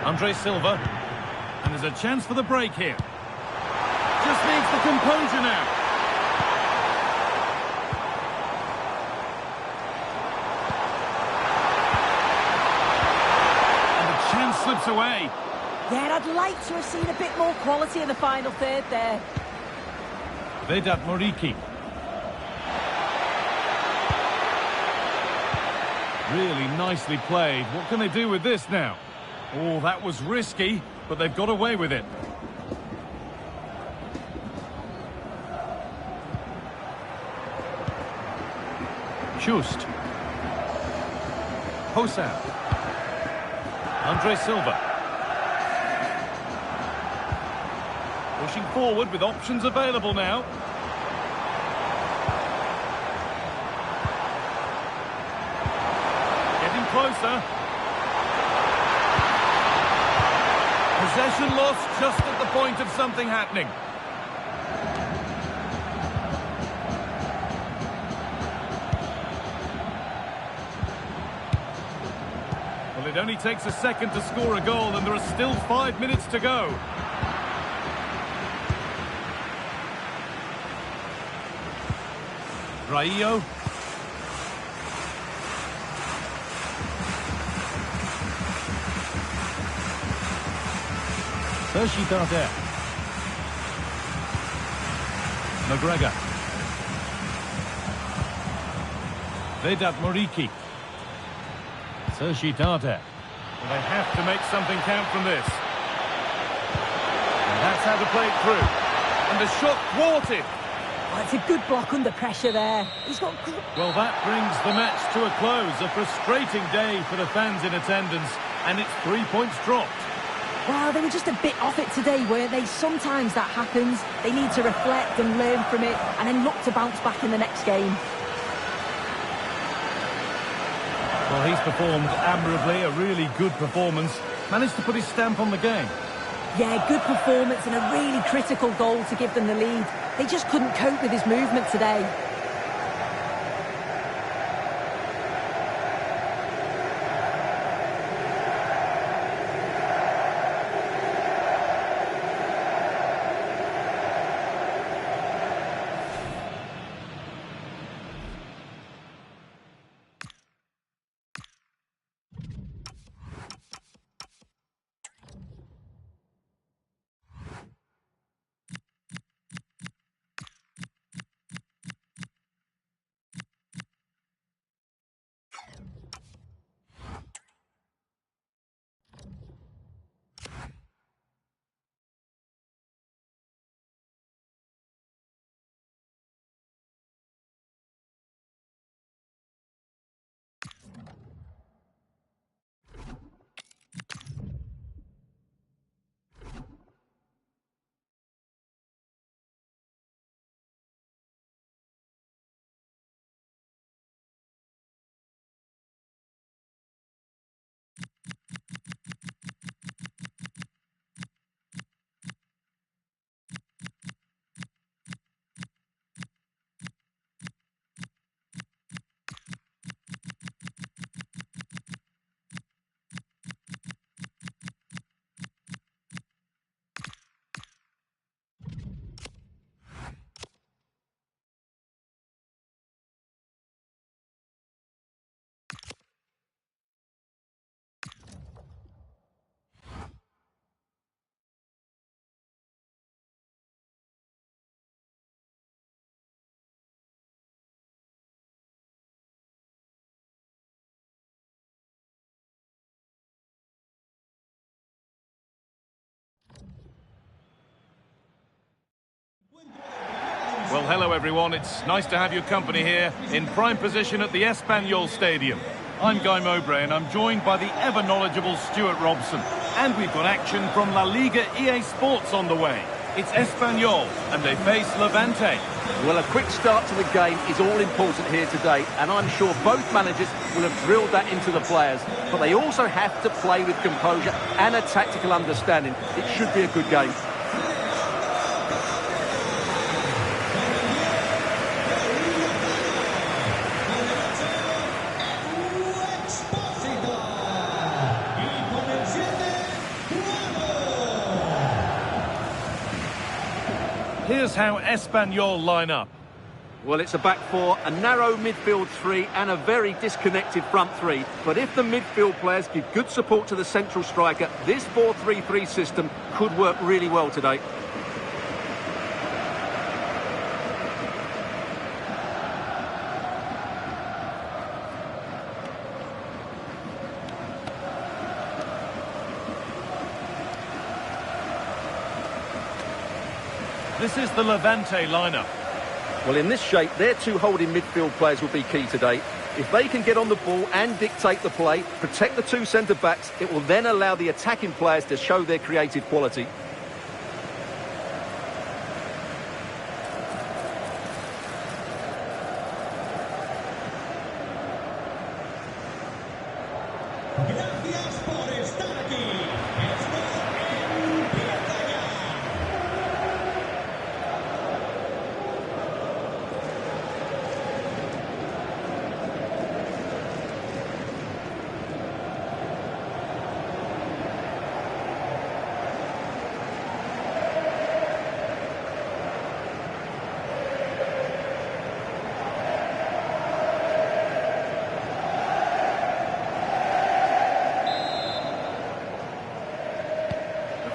D: Andre Silva. And there's a chance for the break here. Just needs the composure now. And the chance slips away.
B: Yeah, I'd like to have seen a bit more quality in the final third there.
D: Vedat Moriki. Really nicely played. What can they do with this now? Oh, that was risky, but they've got away with it. Just. Hossam. Andre Silva. Pushing forward with options available now. Getting closer. Possession lost just at the point of something happening. Well, it only takes a second to score a goal, and there are still 5 minutes to go. Raio. Sergi Darder. McGregor. Vedat Moriki. Sergi Darder. Well, they have to make something count from this. And that's how to play it through. And the shot thwarted.
B: Oh, it's a good block under pressure there. He's got...
D: Well, that brings the match to a close. A frustrating day for the fans in attendance. And it's 3 points dropped.
B: Well, they were just a bit off it today, weren't they? Sometimes that happens. They need to reflect and learn from it and then look to bounce back in the next game.
D: Well, he's performed admirably, a really good performance. Managed to put his stamp on the game.
B: Yeah, good performance and a really critical goal to give them the lead. They just couldn't cope with his movement today.
D: Well, hello everyone. It's nice to have your company here in prime position at the Espanyol Stadium. I'm Guy Mowbray and I'm joined by the ever-knowledgeable Stuart Robson. And we've got action from La Liga EA Sports on the way. It's Espanyol, and they face Levante.
E: Well, a quick start to the game is all important here today, and I'm sure both managers will have drilled that into the players. But they also have to play with composure and a tactical understanding. It should be a good game.
D: Here's how Espanyol line up.
E: Well, it's a back four, a narrow midfield three and a very disconnected front three. But if the midfield players give good support to the central striker, this 4-3-3 system could work really well today.
D: This is the Levante lineup.
E: Well, in this shape, their two holding midfield players will be key today. If they can get on the ball and dictate the play, protect the two centre-backs, it will then allow the attacking players to show their creative quality.
C: Gracias por estar aquí. Esto empieza ya.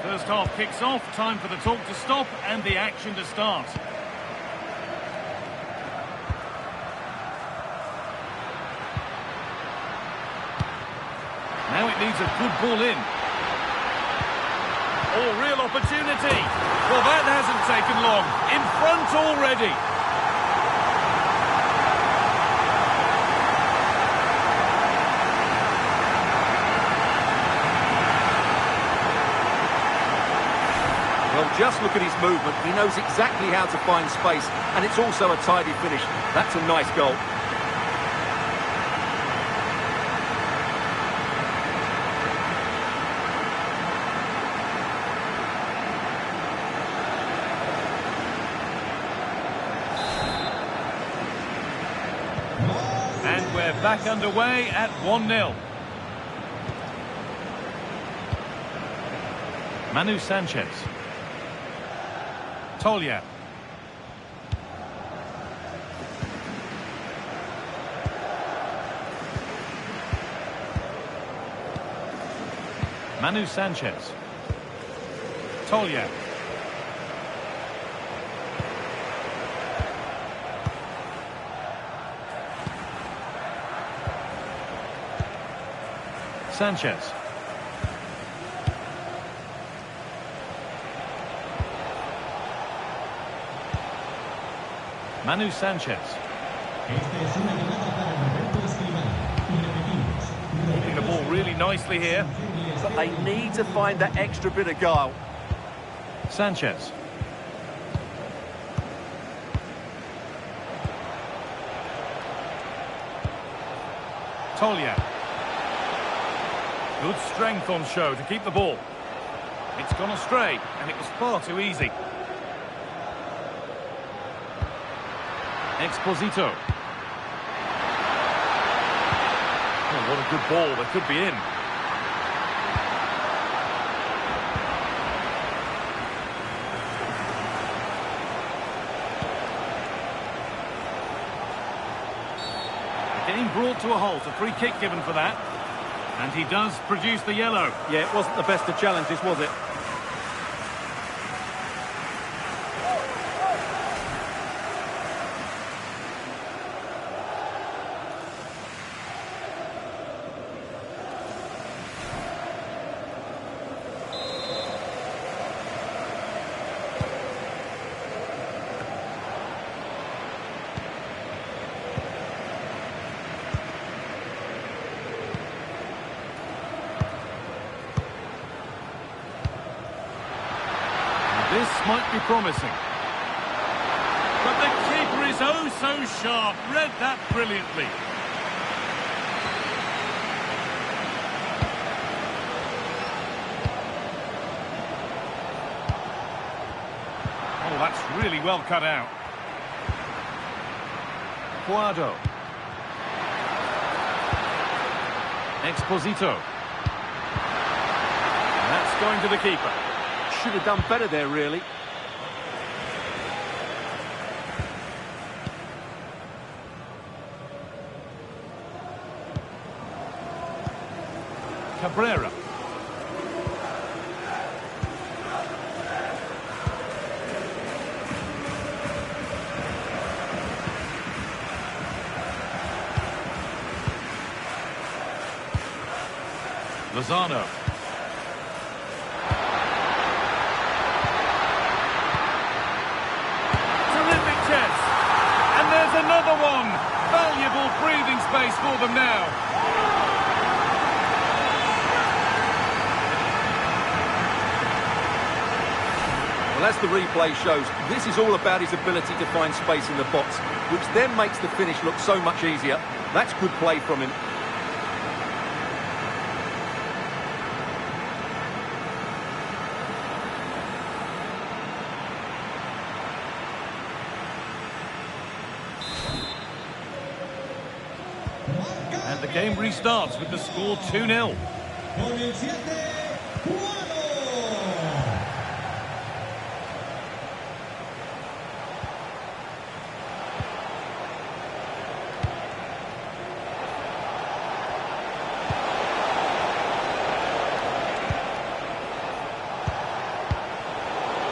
D: First half kicks off, time for the talk to stop and the action to start. Now it needs a good ball in. Oh, real opportunity. Well, that hasn't taken long. In front already.
E: Well, just look at his movement. He knows exactly how to find space, and it's also a tidy finish. That's a nice goal.
D: And we're back underway at 1-0. Manu Sanchez. Tolya. Manu Sanchez. Tolya. Sanchez. Manu Sanchez. Moving the ball really nicely here.
E: But they need to find that extra bit of guile.
D: Sanchez. Tolya. Good strength on show to keep the ball. It's gone astray, and it was far too easy. Exposito. Oh, what a good ball. That could be in. The game brought to a halt. A free kick given for that. And he does produce the yellow.
E: Yeah, it wasn't the best of challenges, was it?
D: This might be promising. But the keeper is oh so sharp. Read that brilliantly. Oh, that's really well cut out. Guardo. Exposito. And that's going to the keeper.
E: Should have done better there, really.
D: Cabrera. Lozano. Terrific chance. And there's another one. Valuable breathing space for them now.
E: Well, as the replay shows, this is all about his ability to find space in the box, which then makes the finish look so much easier. That's good play from him.
D: And the game restarts with the score 2-0.
C: Con el 7, Guado.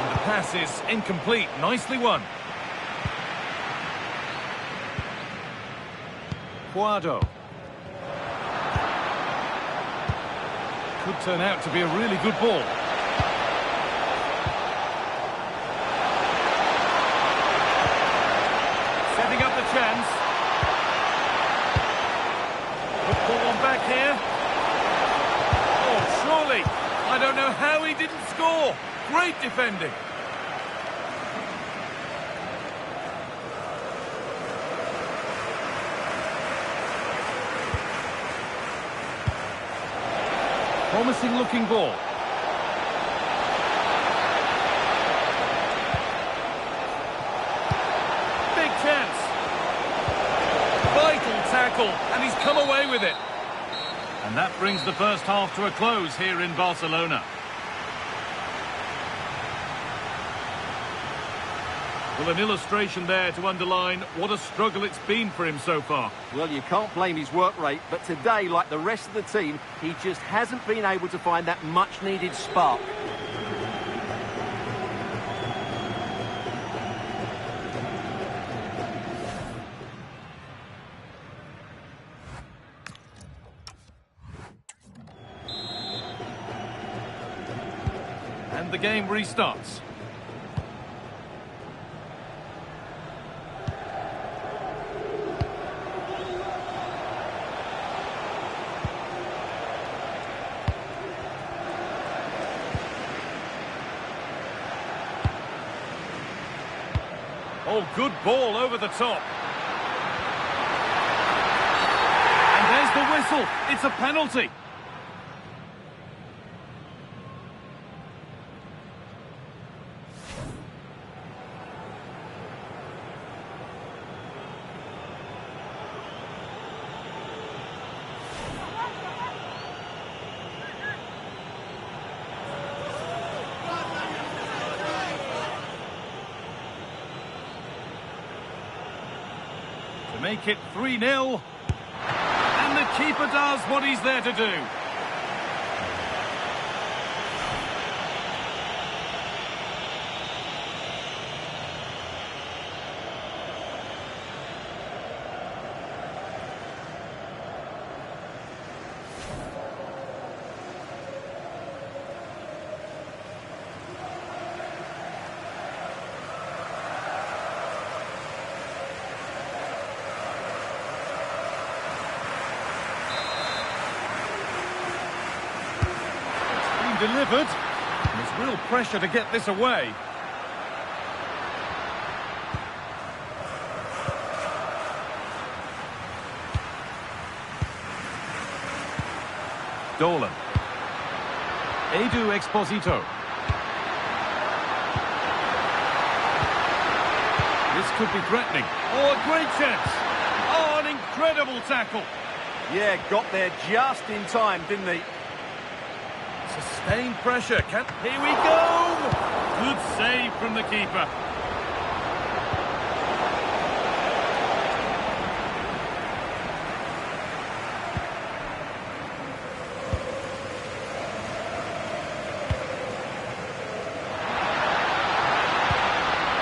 D: And the pass is incomplete. Nicely won. Guado. Could turn out to be a really good ball. Setting up the chance. Could pull one back here. Oh, surely. I don't know how he didn't score. Great defending. Promising looking ball. Big chance. Vital tackle, and he's come away with it. And that brings the first half to a close here in Barcelona. Well, an illustration there to underline what a struggle it's been for him so far.
E: Well, you can't blame his work rate, but today, like the rest of the team, he just hasn't been able to find that much-needed spark.
D: And the game restarts. Oh, good ball over the top. And there's the whistle. It's a penalty. To make it 3-0. And the keeper does what he's there to do. Delivered. There's real pressure to get this away. Dolan. Edu Exposito. This could be threatening. Oh, a great chance. Oh, an incredible tackle.
E: Yeah, got there just in time, didn't he?
D: Sustained pressure. Here we go. Good save from the keeper.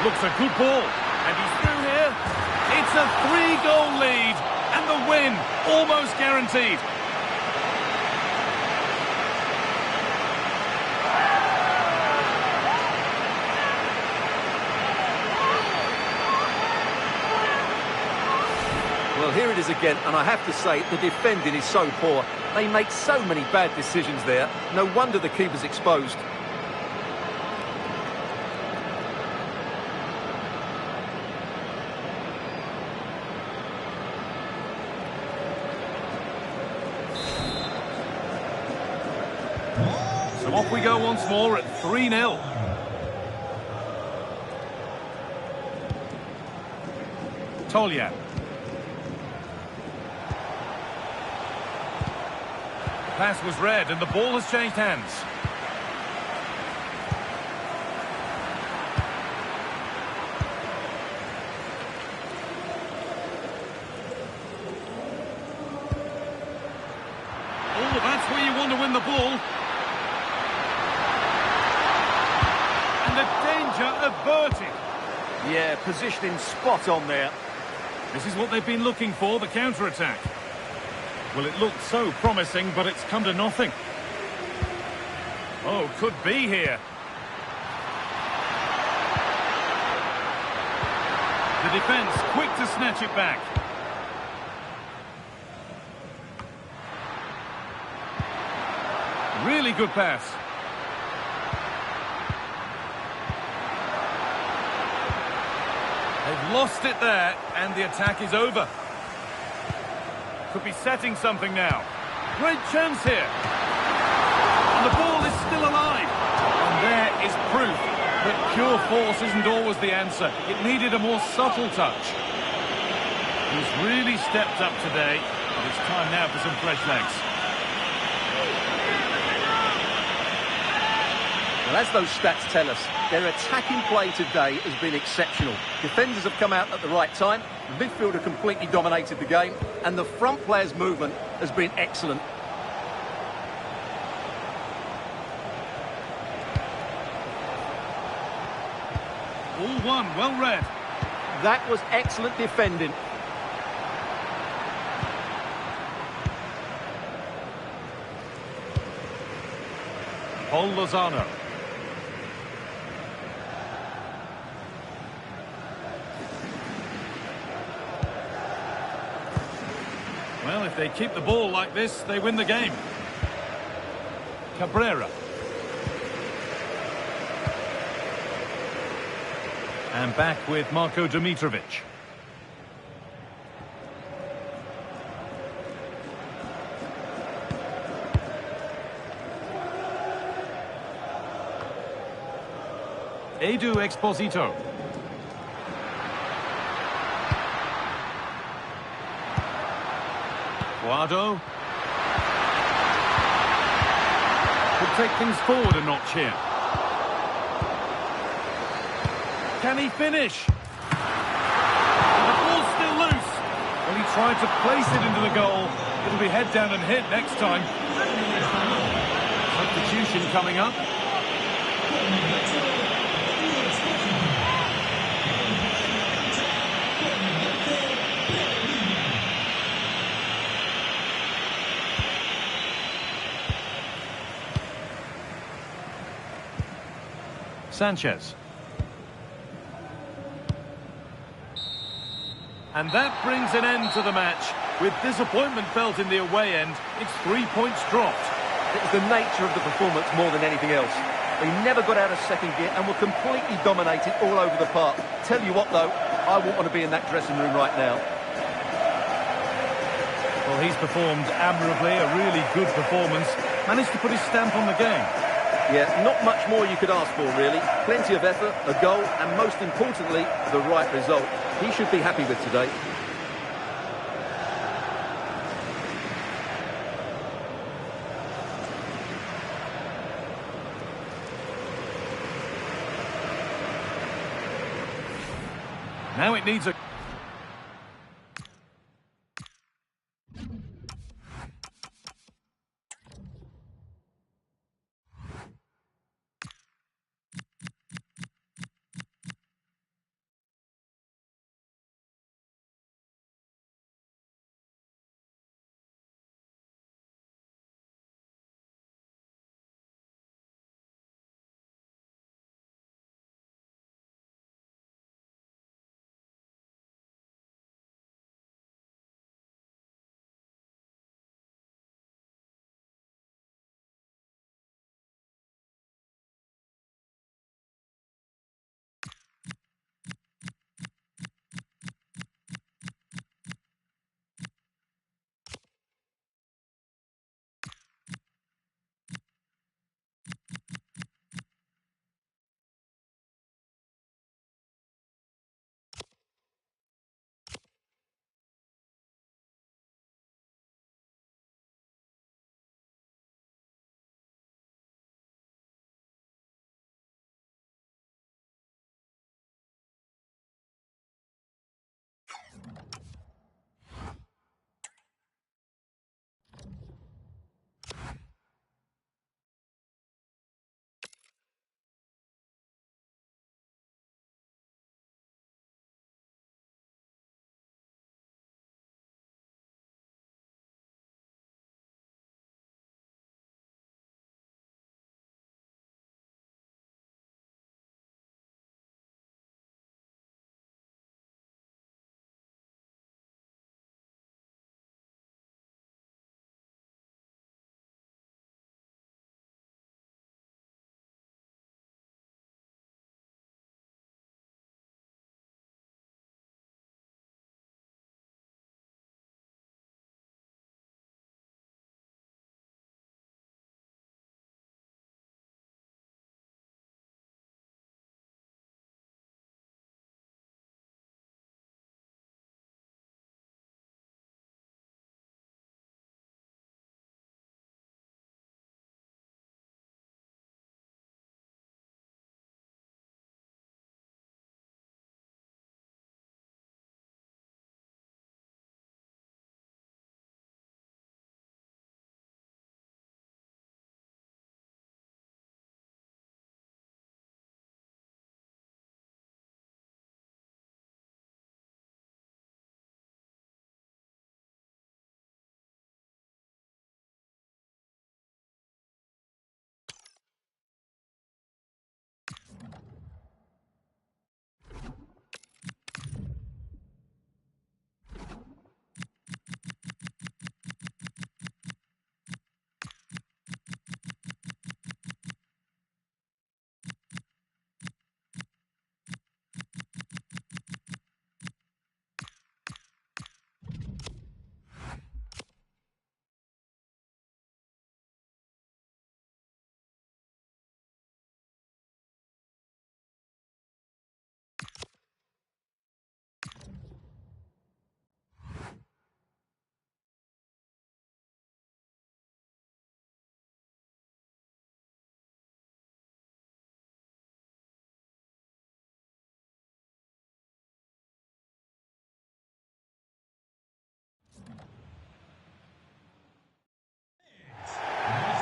D: Looks a good ball. And he's through here. It's a 3-goal lead. And the win almost guaranteed.
E: Well, here it is again, and I have to say, the defending is so poor. They make so many bad decisions there. No wonder the keeper's exposed.
D: So off we go once more at 3-0. Tolyan. Pass was read and the ball has changed hands. Oh, that's where you want to win the ball. And the danger averted.
E: Yeah, positioning spot on there.
D: This is what they've been looking for, the counter-attack. Well, it looked so promising, but it's come to nothing. Oh, could be here. The defence quick to snatch it back. Really good pass. They've lost it there, and the attack is over. Could be setting something now. Great chance here. And the ball is still alive. And there is proof that pure force isn't always the answer. It needed a more subtle touch. He's really stepped up today. And it's time now for some fresh legs.
E: Well, as those stats tell us, their attacking play today has been exceptional. Defenders have come out at the right time, the midfielder completely dominated the game, and the front player's movement has been excellent.
D: All one, well read.
E: That was excellent defending.
D: Paul Lozano. Well, if they keep the ball like this, they win the game. Cabrera. And back with Marko Dimitrovic. Edu Exposito. Guado. Could take things forward a notch here. Can he finish? And the ball's still loose. Well, he tried to place it into the goal. It'll be head down and hit next time. Substitution coming up. Sanchez. And that brings an end to the match. With disappointment felt in the away end, it's 3 points dropped.
E: It was the nature of the performance more than anything else. They never got out of second gear and were completely dominated all over the park. Tell you what, though, I wouldn't want to be in that dressing room right now.
D: Well, he's performed admirably, a really good performance. Managed to put his stamp on the game.
E: Yeah, not much more you could ask for, really. Plenty of effort, a goal, and most importantly, the right result. He should be happy with today.
D: Now it needs a...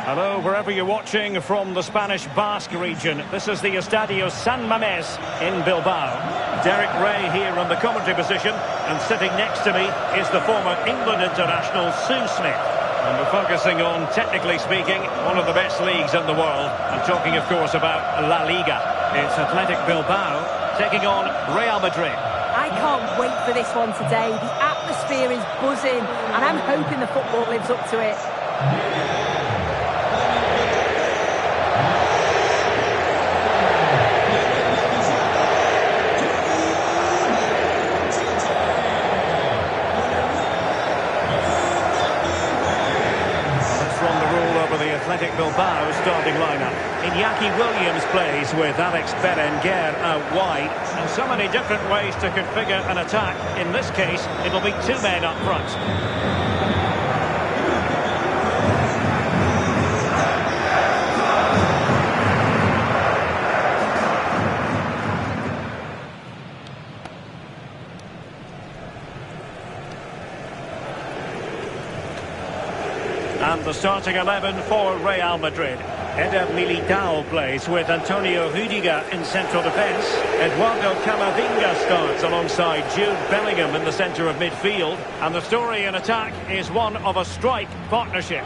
A: Hello, wherever you're watching from the Spanish Basque region. This is the Estadio San Mamés in Bilbao. Derek Ray here on the commentary position, and sitting next to me is the former England international Sue Smith. And we're focusing on, technically speaking, one of the best leagues in the world. I'm talking, of course, about La Liga. It's Athletic Bilbao taking on Real Madrid.
B: I can't wait for this one today. The atmosphere is buzzing, and I'm hoping the football lives up to it.
A: Bilbao's starting lineup. Iñaki Williams plays with Alex Berenguer out wide. And so many different ways to configure an attack. In this case, it'll be two men up front. And the starting 11 for Real Madrid. Eder Militao plays with Antonio Rüdiger in central defence. Eduardo Camavinga starts alongside Jude Bellingham in the centre of midfield. And the story in attack is one of a strike partnership.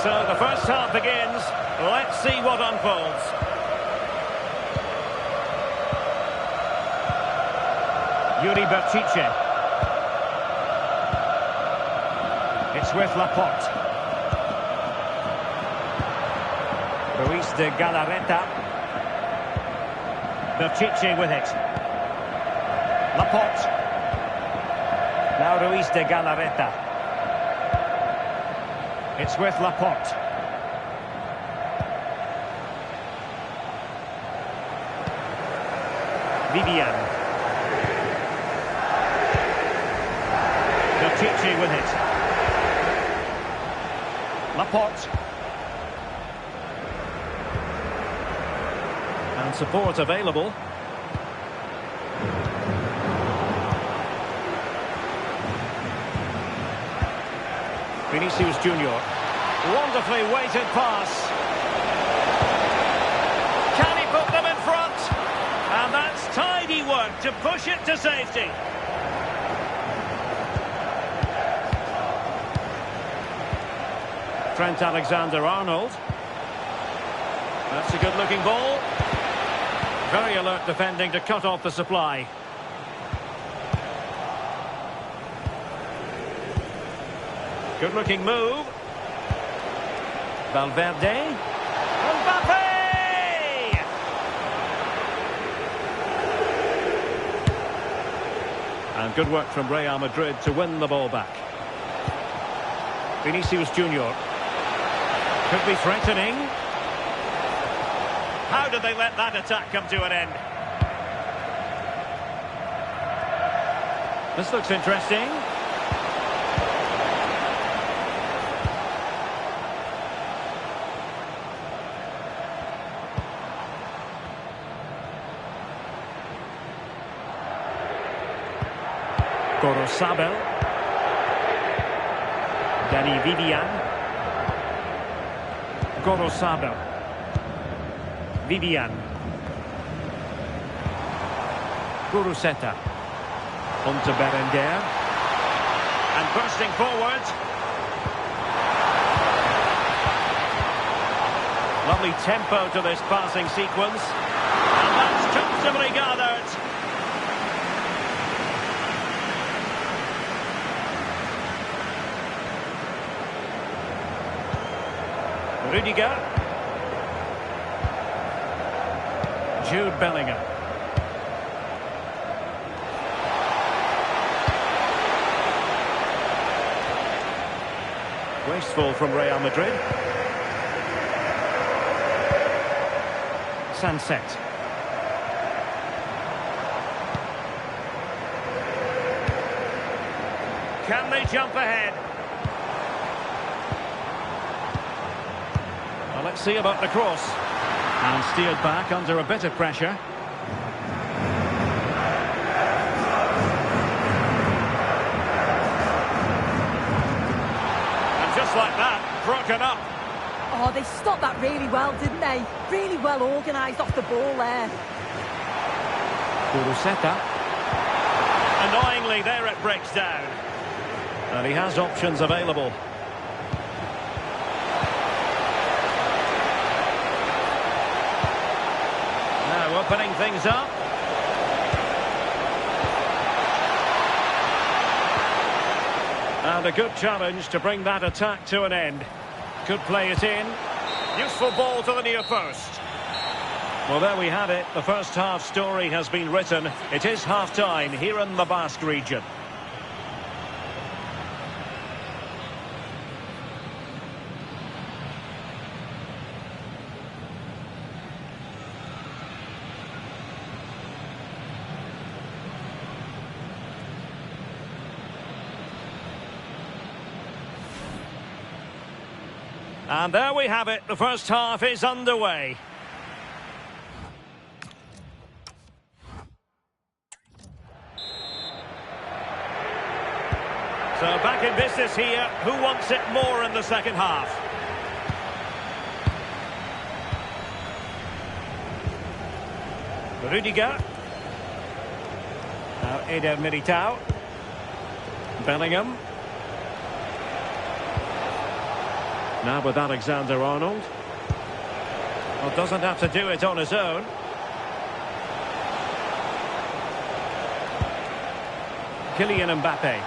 A: So the first half begins. Let's see what unfolds. Yuri Berchiche. It's with Laporte. Ruiz de Galarreta. Berchiche with it. Laporte. Now Ruiz de Galarreta. It's with Laporte. Vivian. Berchiche with it. Laporte. And support available. Vinicius Junior. Wonderfully weighted pass. Can he put them in front? And that's tidy work to push it to safety. Trent Alexander-Arnold. That's a good-looking ball. Very alert defending to cut off the supply. Good-looking move. Valverde. Mbappe! And good work from Real Madrid to win the ball back. Vinicius Junior. Could be threatening. How did they let that attack come to an end? This looks interesting. Gorosabel. Dani Vivian. Gorosabel. Vivian. Guruseta. On to Berenguer. And bursting forward. Lovely tempo to this passing sequence. And that's comfortably gathered. Rüdiger. Jude Bellingham. Wasteful from Real Madrid. Sunset. Can they jump ahead? Well, let's see about the cross. And steered back under a bit of pressure. And just like that, broken up.
B: Oh, they stopped that really well, didn't they? Really well organised off the ball there.
A: Kuruseta. Annoyingly, there it breaks down. And he has options available. Now opening things up. And a good challenge to bring that attack to an end. Could play it in. Useful ball to the near post. Well, there we have it. The first half story has been written. It is half-time here in the Basque region. And there we have it. The first half is underway. So back in business here. Who wants it more in the second half? Rudiger. Now Eder Militao. Bellingham. Now with Alexander-Arnold. Well, doesn't have to do it on his own. Kylian Mbappe.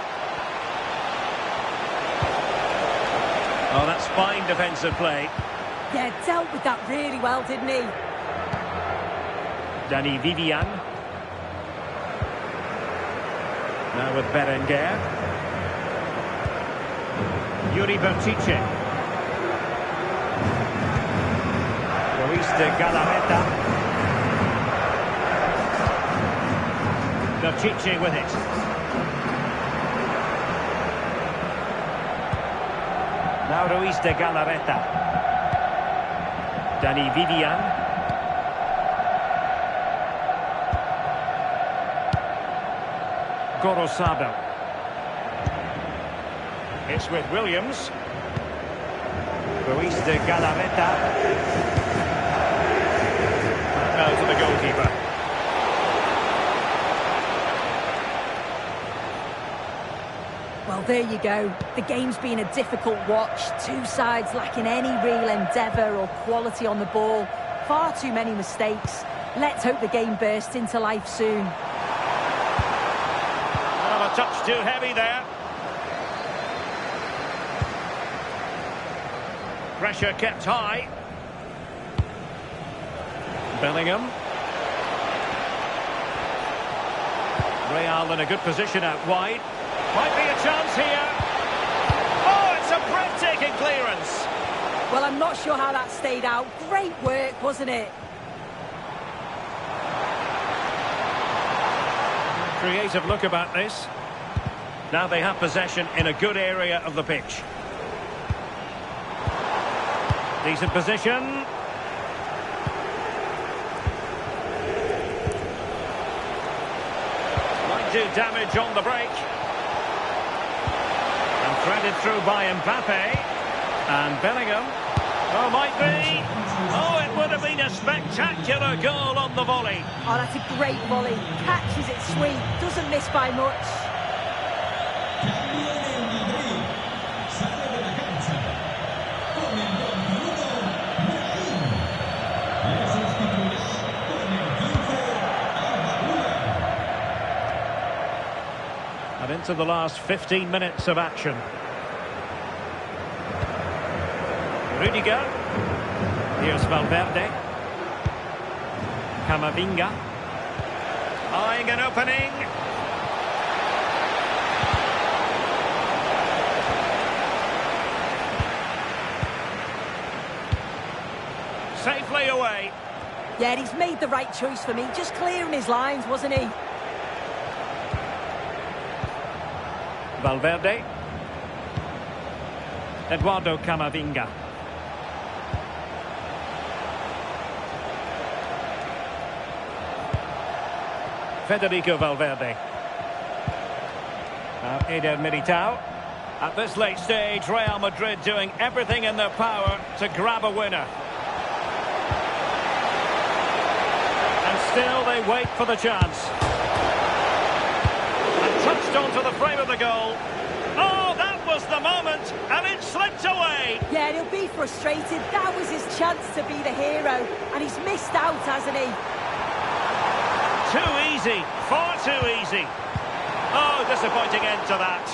A: Oh, that's fine defensive play.
B: Yeah, dealt with that really well, didn't he?
A: Danny Vivian. Now with Berenguer. Yuri Bertice. Luis de Galarreta. Bertice with it. Now Luis de Galarreta. Danny Vivian. Gorosado. It's with Williams. Luis de Galarreta. Now to the goalkeeper.
B: Well, there you go. The game's been a difficult watch. Two sides lacking any real endeavour or quality on the ball. Far too many mistakes. Let's hope the game bursts into life soon.
A: Well, a touch too heavy there. Pressure kept high. Bellingham. Real in a good position out wide. Might be a chance here. Oh, it's a breathtaking clearance.
B: Well, I'm not sure how that stayed out. Great work, wasn't it?
A: Creative look about this. Now they have possession in a good area of the pitch. Decent position. Do damage on the break. And threaded through by Mbappe. And Bellingham. Oh, might be. Oh, it would have been a spectacular goal on the volley.
B: Oh, that's a great volley. Catches it sweet. Doesn't miss by much.
A: And into the last 15 minutes of action. Rudiger. Here's Valverde. Camavinga. Eyeing an opening. Safely away.
B: Yeah, he's made the right choice for me. Just clearing his lines, wasn't he?
A: Valverde. Eduardo Camavinga. Federico Valverde. Now Eder Militao. At this late stage, Real Madrid doing everything in their power to grab a winner. And still they wait for the chance. And touched onto the frame of the goal. Oh, that was the moment, and it slipped away.
B: Yeah, and he'll be frustrated. That was his chance to be the hero, and he's missed out, hasn't he?
A: Too easy, far too easy. Oh, disappointing end to that.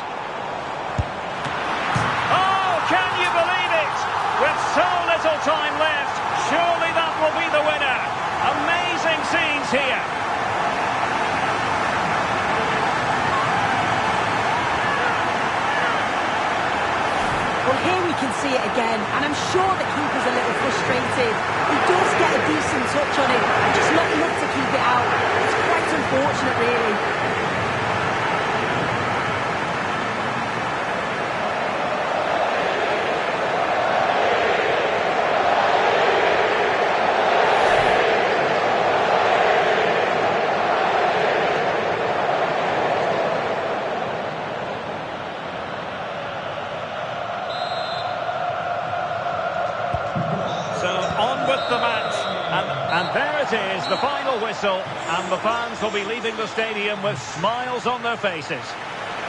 A: Oh, can you believe it? With so little time left, surely that will be the winner. Amazing scenes here.
B: Well, here we can see it again, and I'm sure the keeper's a little frustrated. He does get a decent touch on it, and just not enough to keep it out. It's quite unfortunate, really.
A: The match, and there it is, the final whistle, and the fans will be leaving the stadium with smiles on their faces.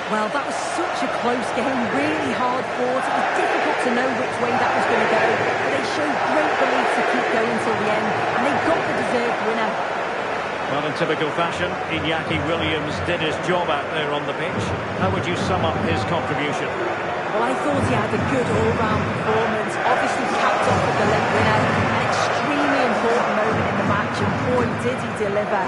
B: Well, that was such a close game, really hard fought. It was difficult to know which way that was going to go, but they showed great belief to keep going till the end, and they got the deserved winner.
A: Well, in typical fashion, Iñaki Williams did his job out there on the pitch. How would you sum up his contribution?
B: Well, I thought he had a good all-round performance, obviously capped off with the late winner, an extremely important moment in the match, and boy, did he deliver.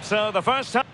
A: So the first time...